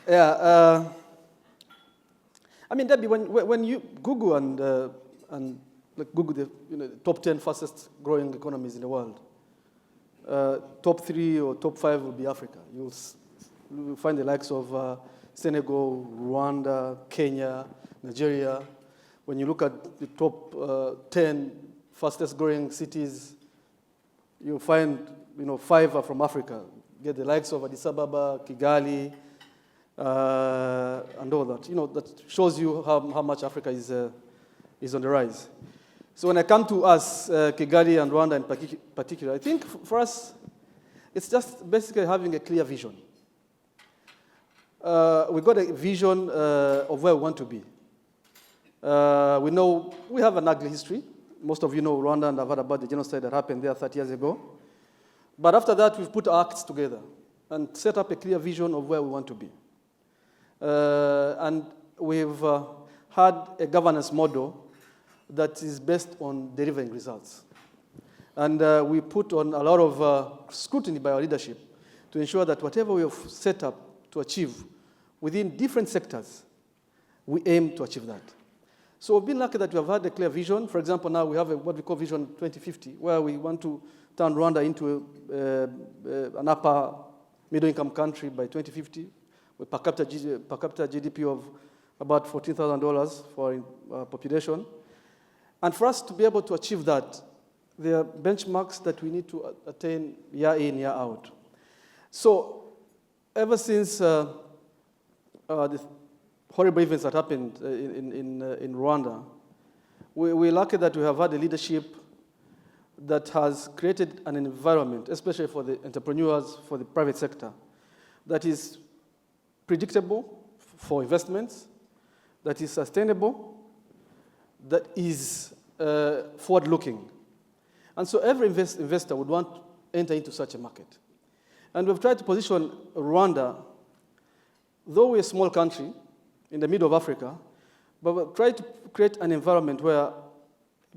Speaker 13: Yeah, I mean, Debbie, when you Google and Google the top 10 fastest growing economies in the world, top 3 or top 5 will be Africa. You'll find the likes of Senegal, Rwanda, Kenya, Nigeria. When you look at the top 10 fastest growing cities, you'll find 5 are from Africa. You get the likes of Addis Ababa, Kigali, and all that. That shows you how much Africa is on the rise. So when I come to us, Kigali and Rwanda in particular, I think for us, it's just basically having a clear vision. We've got a vision of where we want to be. We know we have an ugly history. Most of you know Rwanda and have heard about the genocide that happened there 30 years ago. But after that, we've put our acts together and set up a clear vision of where we want to be. And we've had a governance model that is based on delivering results. And we put on a lot of scrutiny by our leadership to ensure that whatever we have set up to achieve within different sectors, we aim to achieve that. So we've been lucky that we have had a clear vision. For example, now we have what we call Vision 2050, where we want to turn Rwanda into an upper middle-income country by 2050, with per capita GDP of about $14,000 for population. And for us to be able to achieve that, there are benchmarks that we need to attain year in, year out. So ever since the horrible events that happened in Rwanda, we're lucky that we have had a leadership that has created an environment, especially for the entrepreneurs, for the private sector, that is predictable for investments, that is sustainable, that is forward-looking. And so every investor would want to enter into such a market. And we've tried to position Rwanda, though we're a small country in the middle of Africa, but we've tried to create an environment where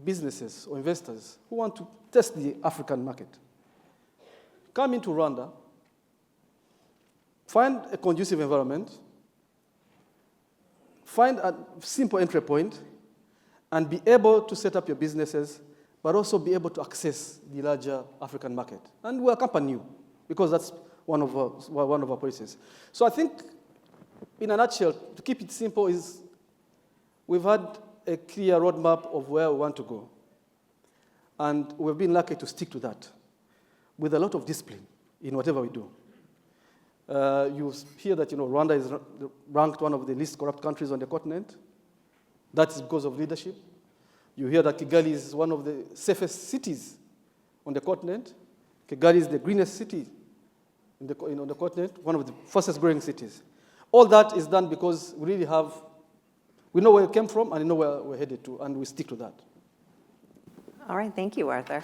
Speaker 13: businesses or investors who want to test the African market come into Rwanda, find a conducive environment, find a simple entry point, and be able to set up your businesses, but also be able to access the larger African market. And we accompany you, because that's one of our policies. So I think, in a nutshell, to keep it simple, is we've had a clear roadmap of where we want to go. And we've been lucky to stick to that with a lot of discipline in whatever we do. You hear that Rwanda is ranked one of the least corrupt countries on the continent. That is because of leadership. You hear that Kigali is one of the safest cities on the continent. Kigali is the greenest city on the continent, one of the fastest growing cities. All that is done because we know where we came from and we know where we're headed to, and we stick to that.
Speaker 2: All right, thank you, Arthur.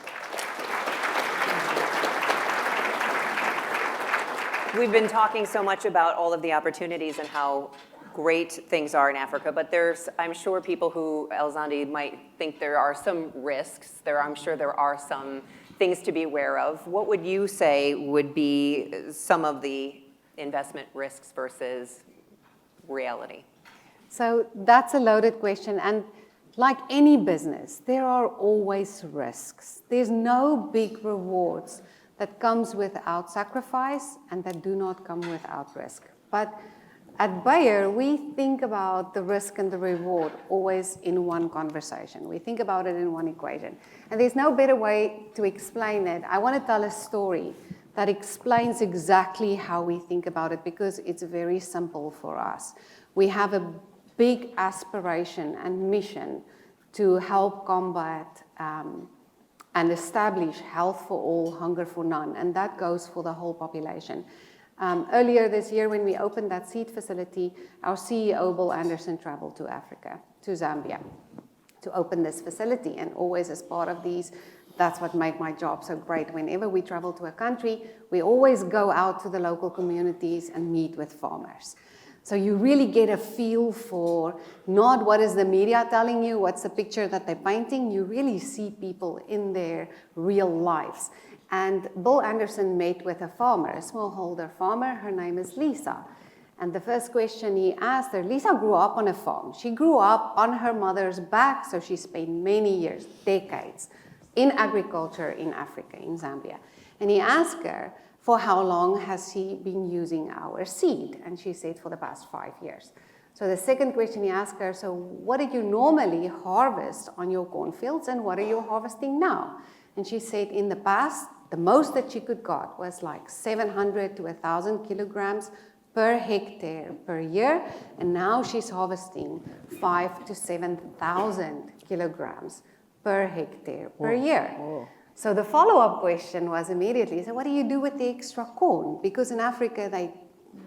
Speaker 2: We've been talking so much about all of the opportunities and how great things are in Africa, but there's, I'm sure, people who, Elzandi, might think there are some risks. I'm sure there are some things to be aware of. What would you say would be some of the investment risks versus reality?
Speaker 12: So that's a loaded question. And like any business, there are always risks. There's no big rewards that comes without sacrifice and that do not come without risk. But at Bayer, we think about the risk and the reward always in one conversation. We think about it in one equation. And there's no better way to explain it. I want to tell a story that explains exactly how we think about it, because it's very simple for us. We have a big aspiration and mission to help combat and establish health for all, hunger for none, and that goes for the whole population. Earlier this year, when we opened that seed facility, our CEO, Bill Anderson, traveled to Africa, to Zambia, to open this facility. And always as part of these, that's what made my job so great. Whenever we travel to a country, we always go out to the local communities and meet with farmers. So you really get a feel for not what is the media telling you, what's the picture that they're painting. You really see people in their real lives. And Bill Anderson met with a farmer, a smallholder farmer. Her name is Lisa. And the first question he asked her, Lisa grew up on a farm. She grew up on her mother's back, so she spent many years, decades, in agriculture in Africa, in Zambia. And he asked her, for how long has she been using our seed? And she said, for the past 5 years. So the second question he asked her, so what did you normally harvest on your cornfields, and what are you harvesting now? And she said, in the past, the most that she could got was like 700 to 1,000 kilograms per hectare per year, and now she's harvesting 5,000 to 7,000 kilograms per hectare per year. Whoa. So the follow-up question was immediately, so what do you do with the extra corn? Because in Africa, they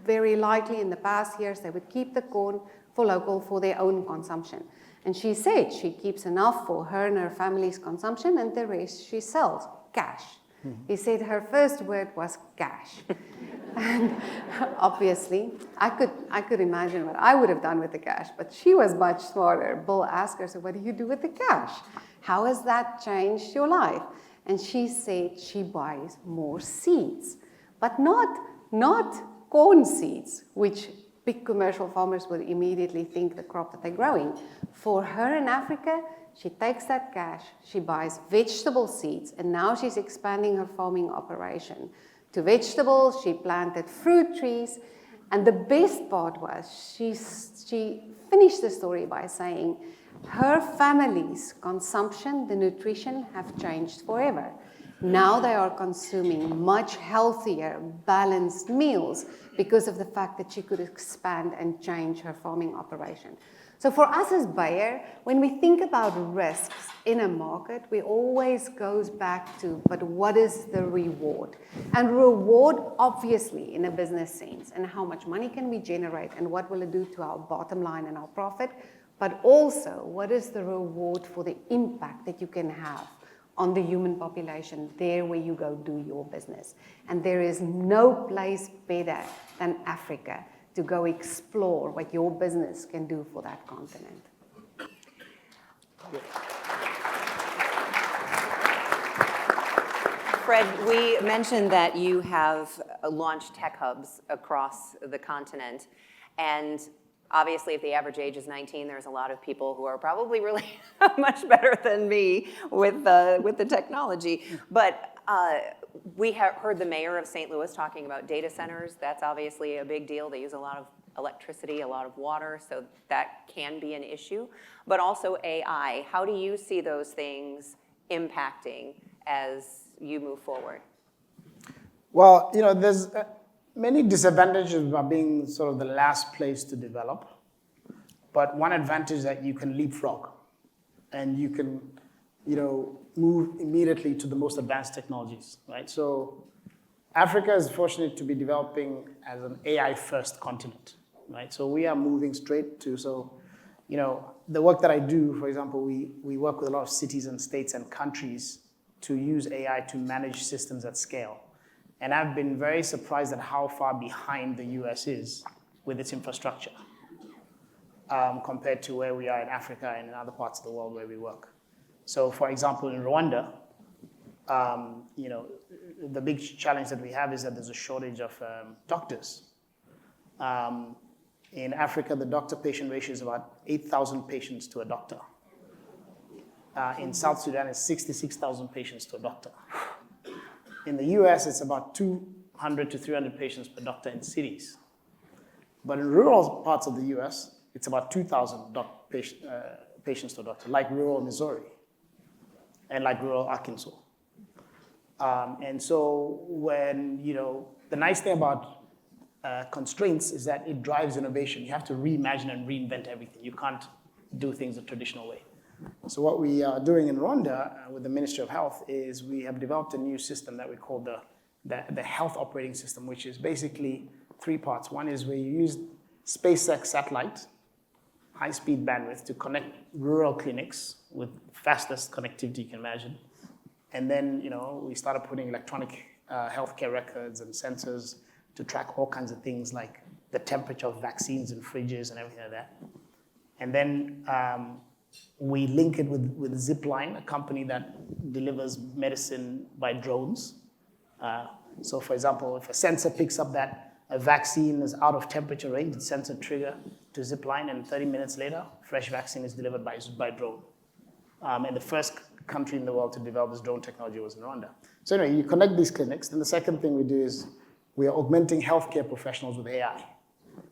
Speaker 12: very likely in the past years, they would keep the corn for their own consumption. And she said she keeps enough for her and her family's consumption, and the rest she sells, cash. He said her first word was cash. And obviously, I could imagine what I would have done with the cash, but she was much smarter. Bill asked her, so what do you do with the cash? How has that changed your life? And she said she buys more seeds, but not corn seeds, which big commercial farmers would immediately think the crop that they're growing. For her in Africa, she takes that cash, she buys vegetable seeds, and now she's expanding her farming operation to vegetables. She planted fruit trees, and the best part was she finished the story by saying her family's consumption, the nutrition, have changed forever. Now they are consuming much healthier, balanced meals because of the fact that she could expand and change her farming operation. So for us as Bayer, when we think about risks in a market, we always goes back to, but what is the reward? And reward, obviously, in a business sense, and how much money can we generate, and what will it do to our bottom line and our profit, but also what is the reward for the impact that you can have on the human population there where you go do your business. And there is no place better than Africa to go explore what your business can do for that continent.
Speaker 2: Fred, we mentioned that you have launched tech hubs across the continent, and obviously if the average age is 19, there's a lot of people who are probably really much better than me with the technology. But we have heard the mayor of St. Louis talking about data centers. That's obviously a big deal. They use a lot of electricity, a lot of water, so that can be an issue. But also AI. How do you see those things impacting as you move forward?
Speaker 11: Well, there's many disadvantages about being sort of the last place to develop, but one advantage is that you can leapfrog and you can, move immediately to the most advanced technologies, right? So Africa is fortunate to be developing as an AI-first continent, right? So we are moving straight to, the work that I do, for example, we work with a lot of cities and states and countries to use AI to manage systems at scale. And I've been very surprised at how far behind the US is with its infrastructure compared to where we are in Africa and in other parts of the world where we work. So for example, in Rwanda, the big challenge that we have is that there's a shortage of doctors. In Africa, the doctor-patient ratio is about 8,000 patients to a doctor. In South Sudan, it's 66,000 patients to a doctor. In the US, it's about 200 to 300 patients per doctor in cities. But in rural parts of the US, it's about 2,000 patients to a doctor, like rural Missouri and like rural Arkansas. And so when, the nice thing about constraints is that it drives innovation. You have to reimagine and reinvent everything. You can't do things the traditional way. So what we are doing in Rwanda with the Ministry of Health is we have developed a new system that we call the health operating system, which is basically 3 parts. One is where you use SpaceX satellite, high-speed bandwidth to connect rural clinics with fastest connectivity you can imagine. And then, we started putting electronic healthcare records and sensors to track all kinds of things like the temperature of vaccines in fridges and everything like that. And then we link it with Zipline, a company that delivers medicine by drones. So for example, if a sensor picks up that a vaccine is out of temperature range, it sends a trigger to Zipline, and 30 minutes later, fresh vaccine is delivered by drone. And the first country in the world to develop this drone technology was in Rwanda. So anyway, you connect these clinics. Then the second thing we do is we are augmenting healthcare professionals with AI.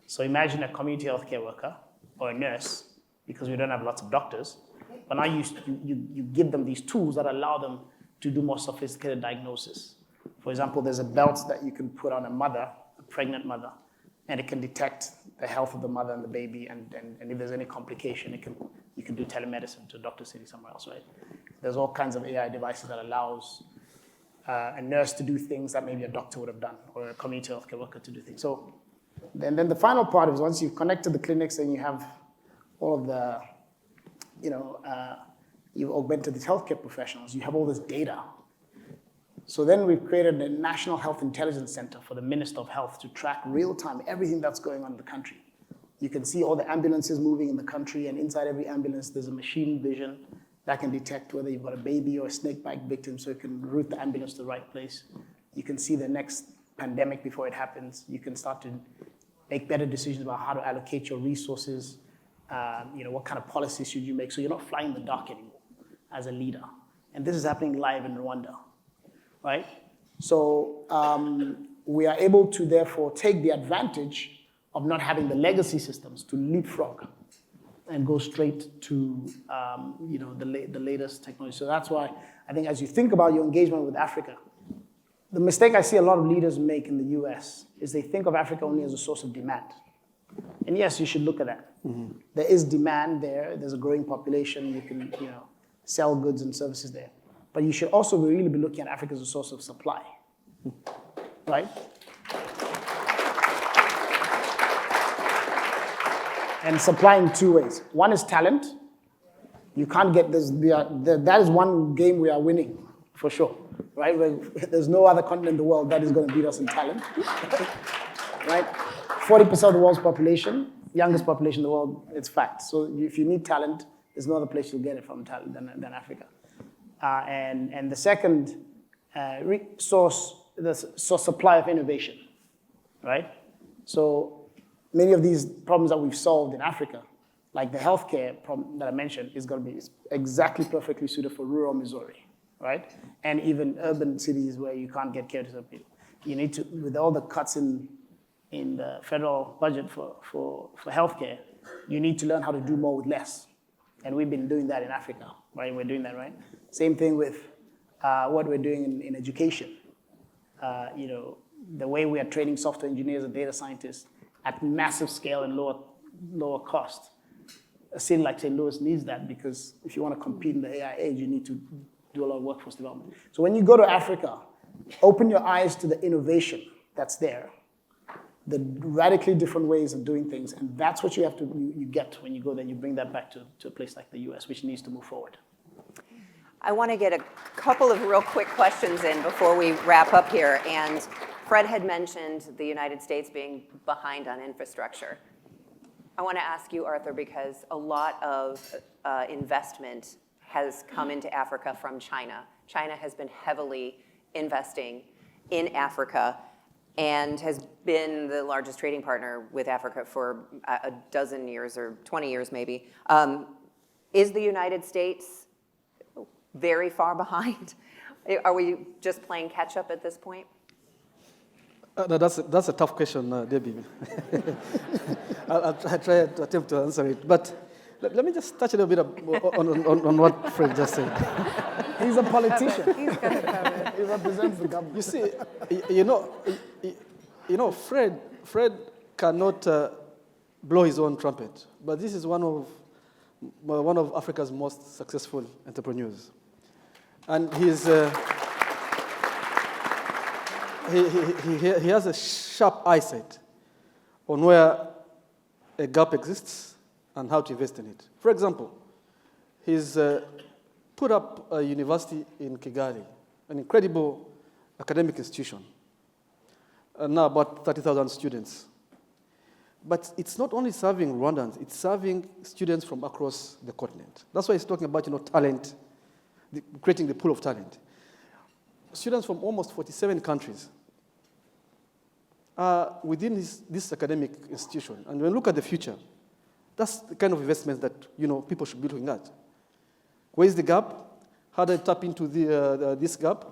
Speaker 11: So imagine a community healthcare worker or a nurse, because we don't have lots of doctors, but now you give them these tools that allow them to do more sophisticated diagnosis. For example, there's a belt that you can put on a mother, a pregnant mother, and it can detect the health of the mother and the baby, and if there's any complication, you can do telemedicine to a doctor sitting somewhere else, right? There's all kinds of AI devices that allows a nurse to do things that maybe a doctor would have done, or a community healthcare worker to do things. So then the final part is once you've connected the clinics and you have all of the, you've augmented these healthcare professionals, you have all this data. So then we've created a National Health Intelligence Center for the Minister of Health to track real-time everything that's going on in the country. You can see all the ambulances moving in the country, and inside every ambulance there's a machine vision that can detect whether you've got a baby or a snake bite victim, so it can route the ambulance to the right place. You can see the next pandemic before it happens. You can start to make better decisions about how to allocate your resources. What kind of policies should you make, so you're not flying in the dark anymore as a leader. And this is happening live in Rwanda, right? So we are able to therefore take the advantage of not having the legacy systems to leapfrog and go straight to the latest technology. So that's why I think as you think about your engagement with Africa, the mistake I see a lot of leaders make in the US is they think of Africa only as a source of demand. And yes, you should look at that. Mm-hmm. There is demand there. There's a growing population. You can sell goods and services there. But you should also really be looking at Africa as a source of supply, right? and supply in two ways. One is talent. You can't get this. That is one game we are winning, for sure, right? There's no other continent in the world that is going to beat us in talent, right? 40% of the world's population, youngest population in the world, it's fact. So if you need talent, there's no other place you'll get it from talent than Africa. And the second source supply of innovation, right? So many of these problems that we've solved in Africa, like the healthcare problem that I mentioned, is going to be exactly perfectly suited for rural Missouri, right? And even urban cities where you can't get care to some people. You need to, with all the cuts in the federal budget for healthcare, you need to learn how to do more with less. And we've been doing that in Africa, right? We're doing that, right? Same thing with what we're doing in education. The way we are training software engineers and data scientists at massive scale and lower cost. A city like St. Louis needs that because if you want to compete in the AI age, you need to do a lot of workforce development. So when you go to Africa, open your eyes to the innovation that's there, the radically different ways of doing things, and that's what you get when you go there. You bring that back to a place like the US, which needs to move forward.
Speaker 2: I want to get a couple of real quick questions in before we wrap up here. And Fred had mentioned the United States being behind on infrastructure. I want to ask you, Arthur, because a lot of investment has come into Africa from China. China has been heavily investing in Africa and has been the largest trading partner with Africa for a dozen years or 20 years maybe. Is the United States very far behind? Are we just playing catch up at this point?
Speaker 13: No, that's a tough question, Debbie. I'll try to attempt to answer it. But let me just touch a little bit on what Fred just said.
Speaker 11: He's a politician. He's going to cover it. He represents the government.
Speaker 13: You see, Fred cannot blow his own trumpet, but this is one of Africa's most successful entrepreneurs, and he's. He has a sharp eyesight on where a gap exists and how to invest in it. For example, he's put up a university in Kigali, an incredible academic institution, now about 30,000 students. But it's not only serving Rwandans, it's serving students from across the continent. That's why he's talking about talent, creating the pool of talent. Students from almost 47 countries are within this academic institution. And when we look at the future, that's the kind of investments that people should be looking at. Where is the gap? How do I tap into this gap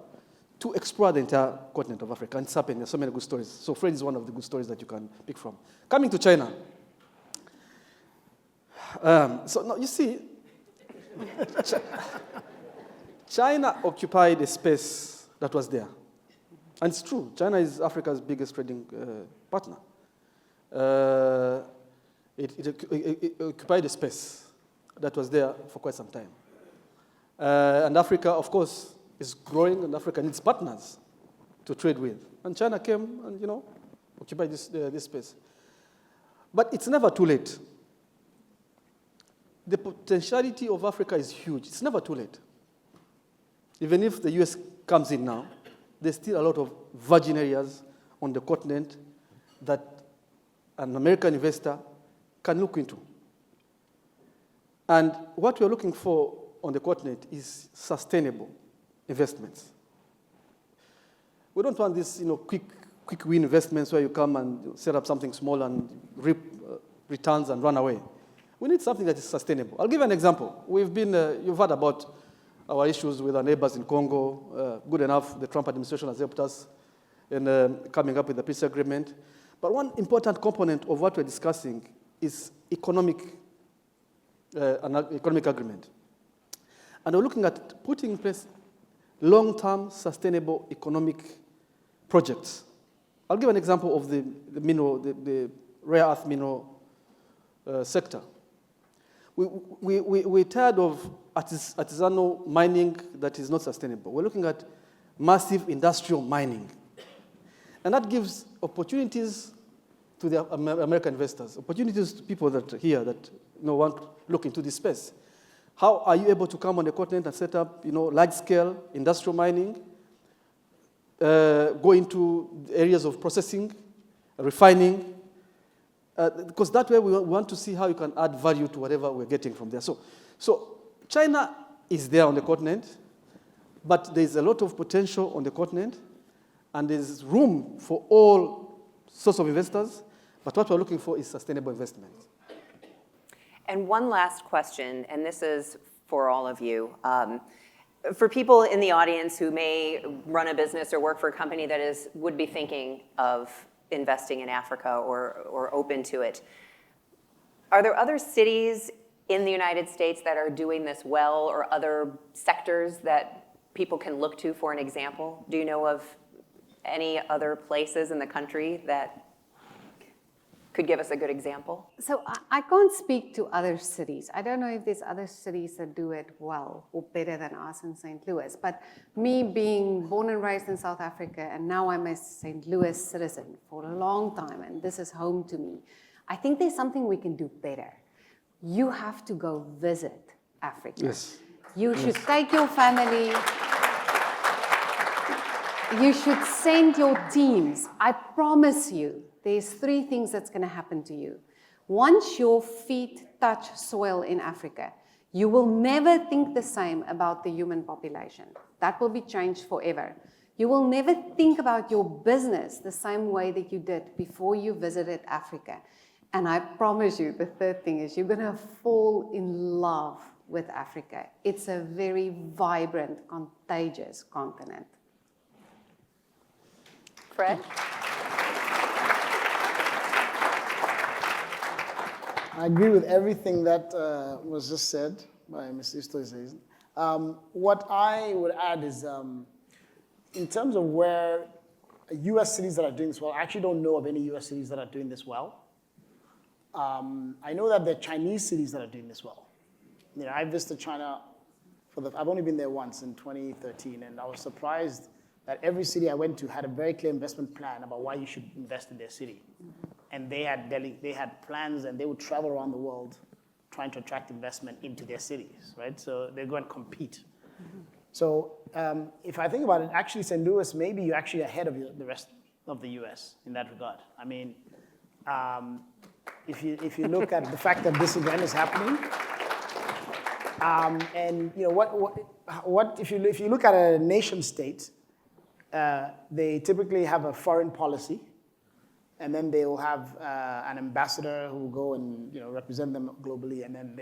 Speaker 13: to explore the entire continent of Africa? And it's happening. There's so many good stories. So Fred is one of the good stories that you can pick from. Coming to China. You see, China occupied a space that was there. And it's true, China is Africa's biggest trading partner. It occupied a space that was there for quite some time. And Africa, of course, is growing, and Africa needs partners to trade with. And China came and, occupied this space. But it's never too late. The potentiality of Africa is huge. It's never too late. Even if the US comes in now, there's still a lot of virgin areas on the continent that an American investor can look into. And what we're looking for on the continent is sustainable investments. We don't want these quick win investments where you come and set up something small and reap returns and run away. We need something that is sustainable. I'll give you an example. You've heard about our issues with our neighbors in Congo. Good enough, the Trump administration has helped us in coming up with the peace agreement. But one important component of what we're discussing is an economic agreement. And we're looking at putting in place long-term sustainable economic projects. I'll give an example of the rare earth mineral sector. We're tired of artisanal mining that is not sustainable. We're looking at massive industrial mining. And that gives opportunities to the American investors, opportunities to people that here that want to look into this space. How are you able to come on the continent and set up large-scale industrial mining, go into areas of processing, refining, because that way we want to see how you can add value to whatever we're getting from there. So China is there on the continent, but there's a lot of potential on the continent, and there's room for all sorts of investors, but what we're looking for is sustainable investment.
Speaker 2: And one last question, and this is for all of you. For people in the audience who may run a business or work for a company that would be thinking of investing in Africa or open to it, are there other cities in the United States that are doing this well, or other sectors that people can look to for an example? Do you know of any other places in the country that could give us a good example?
Speaker 12: So I can't speak to other cities. I don't know if there's other cities that do it well or better than us in St. Louis. But me being born and raised in South Africa, and now I'm a St. Louis citizen for a long time, and this is home to me, I think there's something we can do better. You have to go visit Africa.
Speaker 13: Yes.
Speaker 12: You should take your family. You should send your teams. I promise you, there's 3 things that's going to happen to you. Once your feet touch soil in Africa, you will never think the same about the human population. That will be changed forever. You will never think about your business the same way that you did before you visited Africa. And I promise you, the 3rd thing is you're going to fall in love with Africa. It's a very vibrant, contagious continent.
Speaker 2: Fred?
Speaker 11: I agree with everything that was just said by Mr. Easthuise. What I would add is, in terms of where U.S. cities that are doing this well, I actually don't know of any U.S. cities that are doing this well. I know that there are Chinese cities that are doing this well. I visited China I've only been there once in 2013, and I was surprised that every city I went to had a very clear investment plan about why you should invest in their city. And they had plans, and they would travel around the world trying to attract investment into their cities, right? So they go and compete. So if I think about it, actually St. Louis, maybe you're actually ahead of the rest of the US in that regard. I mean, if you look at the fact that this event is happening, and if you look at a nation state, they typically have a foreign policy, and then they will have an ambassador who will go and represent them globally, and then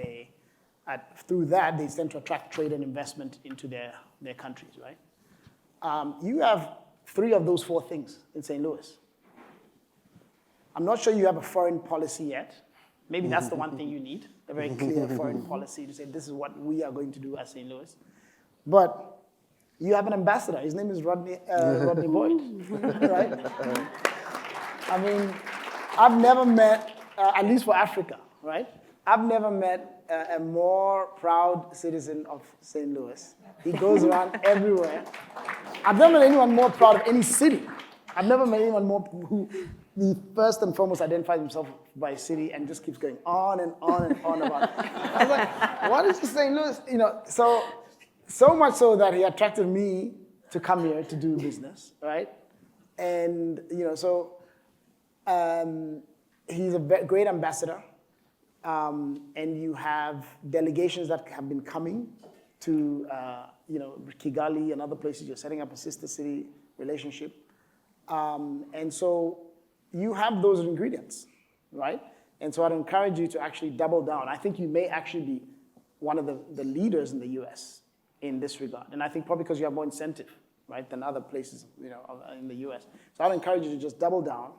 Speaker 11: through that they tend to attract trade and investment into their countries, right? You have 3 of those 4 things in St. Louis. I'm not sure you have a foreign policy yet. Maybe that's the one thing you need, a very clear foreign policy to say this is what we are going to do as St. Louis. But you have an ambassador. His name is Rodney Boyd, right? I mean, I've never met, at least for Africa, right? I've never met a more proud citizen of St. Louis. He goes around everywhere. I've never met anyone more proud of any city. I've never met anyone more who he first and foremost identifies himself by a city and just keeps going on and on and on about it. I was like, what is St. Louis? So much so that he attracted me to come here to do business, right? And he's a great ambassador, and you have delegations that have been coming to Kigali and other places. You're setting up a sister city relationship, and so you have those ingredients, right? And so I'd encourage you to actually double down. I think you may actually be one of the leaders in the U.S. in this regard, and I think probably because you have more incentive, right, than other places, in the U.S. So I'd encourage you to just double down.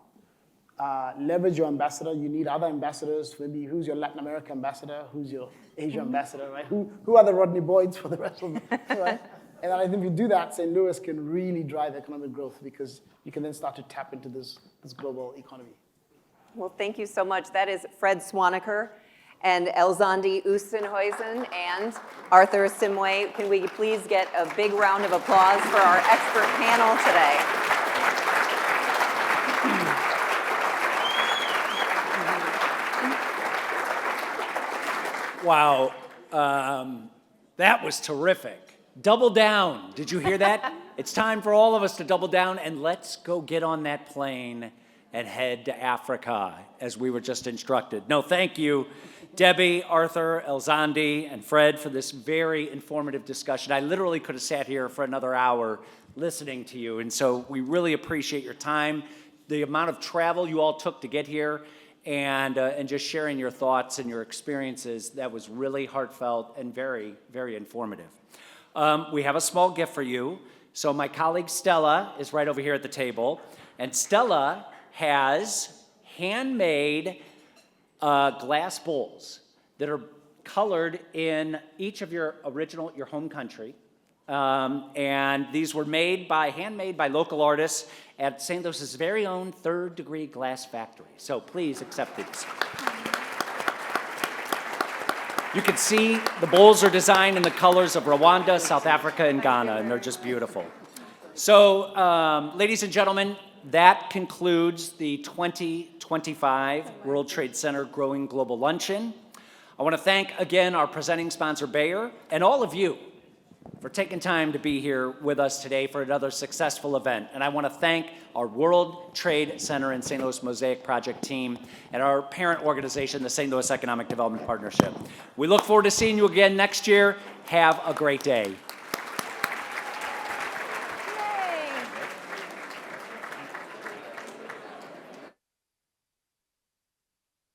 Speaker 11: Leverage your ambassador. You need other ambassadors. Maybe who's your Latin America ambassador? Who's your Asia ambassador, right? Who are the Rodney Boyds for the rest of them, right? And I think if you do that, St. Louis can really drive economic growth because you can then start to tap into this global economy.
Speaker 2: Well, thank you so much. That is Fred Swaniker and Elzandi Oostenhuizen and Arthur Simwe. Can we please get a big round of applause for our expert panel today?
Speaker 5: Wow. That was terrific. Double down. Did you hear that? It's time for all of us to double down, and let's go get on that plane and head to Africa, as we were just instructed. No, thank you, Debbie, Arthur, Elzandi, and Fred, for this very informative discussion. I literally could have sat here for another hour listening to you, and so we really appreciate your time, the amount of travel you all took to get here, and just sharing your thoughts and your experiences. That was really heartfelt and very, very informative. We have a small gift for you. So my colleague Stella is right over here at the table, and Stella has handmade glass bowls that are colored in each of your home country. And these were handmade by local artists at St. Louis's very own Third Degree Glass Factory. So please accept these. You can see the bowls are designed in the colors of Rwanda, South Africa, and Ghana, and they're just beautiful. So, ladies and gentlemen, that concludes the 2025 World Trade Center Growing Global Luncheon. I want to thank again our presenting sponsor, Bayer, and all of you for taking time to be here with us today for another successful event. And I want to thank our World Trade Center and St. Louis Mosaic Project team and our parent organization, the St. Louis Economic Development Partnership. We look forward to seeing you again next year. Have a great day.